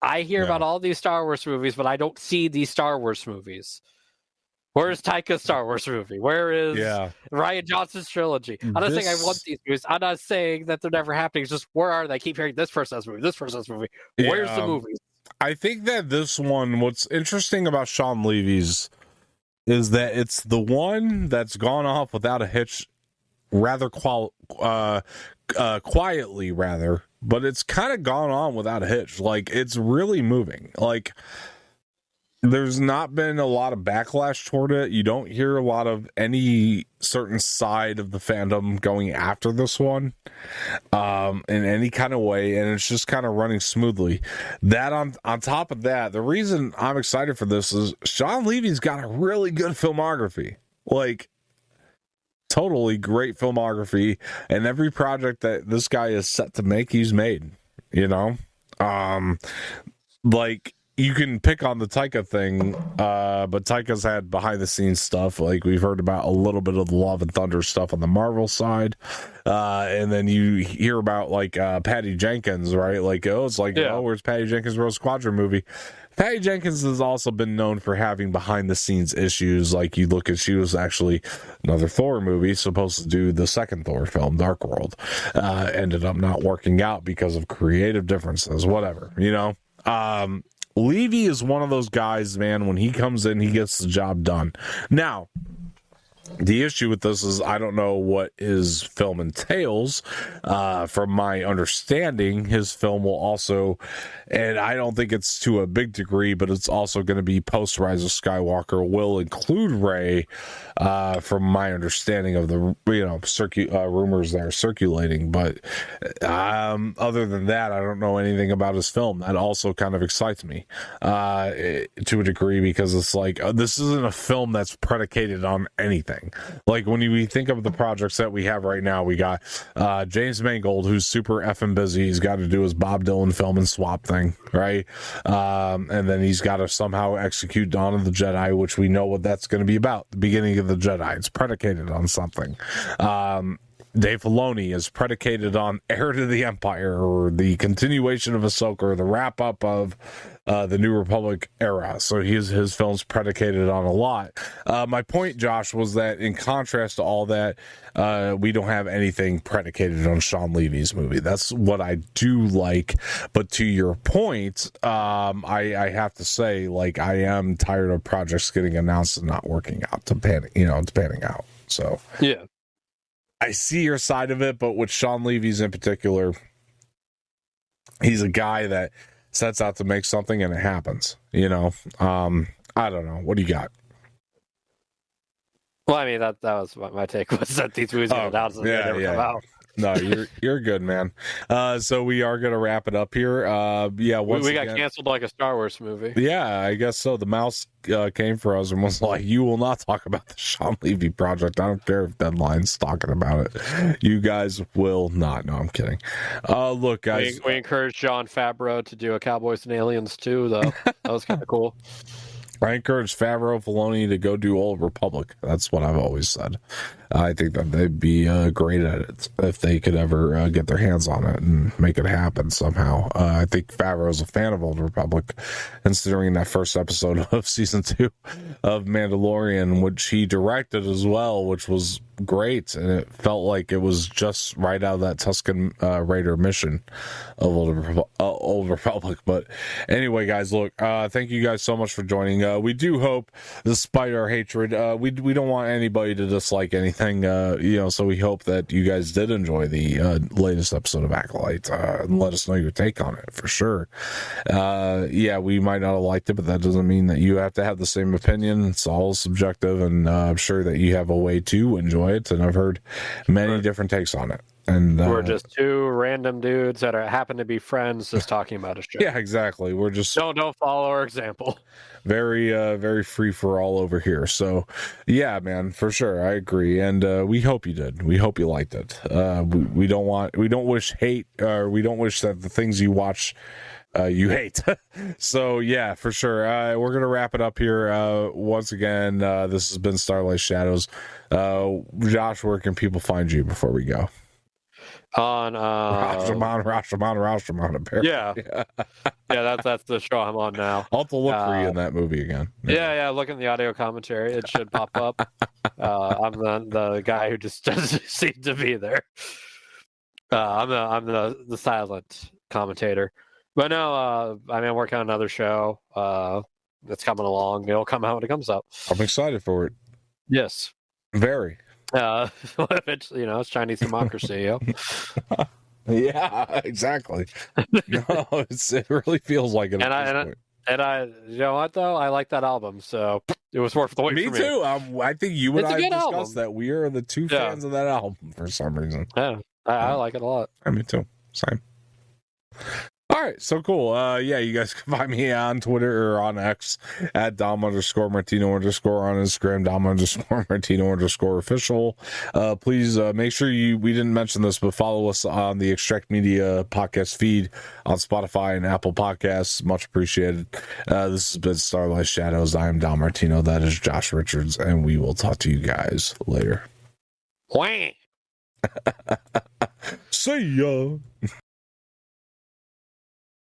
I hear about all these Star Wars movies, but I don't see these Star Wars movies. Where's Taika's Star Wars movie? Where is Yeah. Rian Johnson's trilogy? I'm not saying I want these movies. I'm not saying that they're never happening. It's just, where are they? I keep hearing this person's movie, this person's movie. Where's the movies? I think that this one, what's interesting about Shawn Levy's is that it's the one that's gone off without a hitch, rather quietly, rather, but it's kind of gone on without a hitch. Like, it's really moving. Like, there's not been a lot of backlash toward it. You don't hear a lot of any certain side of the fandom going after this one in any kind of way, and it's just kind of running smoothly. That on top of that, the reason I'm excited for this is Shawn Levy's got a really good filmography. Like, totally great filmography, and every project that this guy is set to make, he's made, you know? Like, you can pick on the Taika thing, but Taika's had behind the scenes stuff. Like, we've heard about a little bit of the Love and Thunder stuff on the Marvel side. And then you hear about like Patty Jenkins, right? Like, it's like, where's Patty Jenkins' Rogue Squadron movie? Patty Jenkins has also been known for having behind the scenes issues. Like, you look at, she was actually another Thor movie supposed to do the second Thor film, Dark World. Ended up not working out because of creative differences, whatever, you know? Levy is one of those guys, man, when he comes in, he gets the job done. Now, the issue with this is I don't know what his film entails. From my understanding, his film will also, and I don't think it's to a big degree, but it's also going to be post Rise of Skywalker, will include Rey, from my understanding of the rumors that are circulating. But other than that, I don't know anything about his film. That also kind of excites me to a degree, because it's like, this isn't a film that's predicated on anything. Like, when we think of the projects that we have right now, we got James Mangold, who's super effing busy. He's got to do his Bob Dylan film and swap thing, right? And then he's got to somehow execute Dawn of the Jedi, which we know what that's going to be about. The beginning of the Jedi. It's predicated on something. Dave Filoni is predicated on Heir to the Empire, or the continuation of Ahsoka, or the wrap up of the New Republic era. So his film's predicated on a lot. My point, Josh, was that in contrast to all that, we don't have anything predicated on Shawn Levy's movie. That's what I do like. But to your point, I have to say, like, I am tired of projects getting announced and not working out to panning out. So yeah. I see your side of it, but with Shawn Levy's in particular, he's a guy that sets out to make something and it happens, you know? I don't know. What do you got? Well, I mean, that was my take, was that these movies get announced and they never come out. No, you're good, man. So we are going to wrap it up here. We got canceled like a Star Wars movie. Yeah, I guess so. The mouse came for us and was like, "You will not talk about the Shawn Levy project. I don't care if Deadline's talking about it. You guys will not." No, I'm kidding. Look, guys, we encouraged Jon Favreau to do a Cowboys and Aliens too, though. That was kind of cool. I encourage Favreau, Filoni to go do Old Republic. That's what I've always said. I think that they'd be great at it if they could ever get their hands on it and make it happen somehow. I think Favreau's a fan of Old Republic, considering that first episode of season 2 of Mandalorian, which he directed as well, which was great, and it felt like it was just right out of that Tusken Raider mission of Old Republic. But anyway, guys, look, thank you guys so much for joining. We do hope, despite our hatred, we don't want anybody to dislike anything, so we hope that you guys did enjoy the latest episode of Acolyte, and let us know your take on it, for sure. We might not have liked it, but that doesn't mean that you have to have the same opinion. It's all subjective, and I'm sure that you have a way to enjoy it, and I've heard many different takes on it. And we're just two random dudes that happen to be friends just talking about a show. Yeah, exactly. We're just don't follow our example. Very very free for all over here. So yeah, man, for sure, I agree, and we hope you did. We hope you liked it. We don't wish hate, or we don't wish that the things you watch you hate. So yeah, for sure. We're gonna wrap it up here. Once again, this has been Starlight Shadows. Josh, where can people find you before we go? On Rashomon, apparently. yeah, that's the show I'm on now. I'll have to look for you in that movie again. Yeah. Look in the audio commentary; it should pop up. I'm the guy who just doesn't seem to be there. I'm the silent commentator. But no, I'm working on another show. That's coming along. It'll come out when it comes up. I'm excited for it. Yes. Very. It's Chinese democracy. Yeah, exactly. No, it really feels like it. And I, you know what though? I like that album, so it was worth the wait. Me for too. I think you and I discussed album. that. We are the two fans of that album for some reason. Yeah, I like it a lot. Me too. Same. All right, so cool. You guys can find me on Twitter or on X at Dom_Martino_ on Instagram, Dom_Martino_ official. Please make sure we didn't mention this, but follow us on the Extract Media podcast feed on Spotify and Apple Podcasts. Much appreciated. This has been Starlight Shadows. I am Dom Martino. That is Josh Richards, and we will talk to you guys later. Wah. See ya.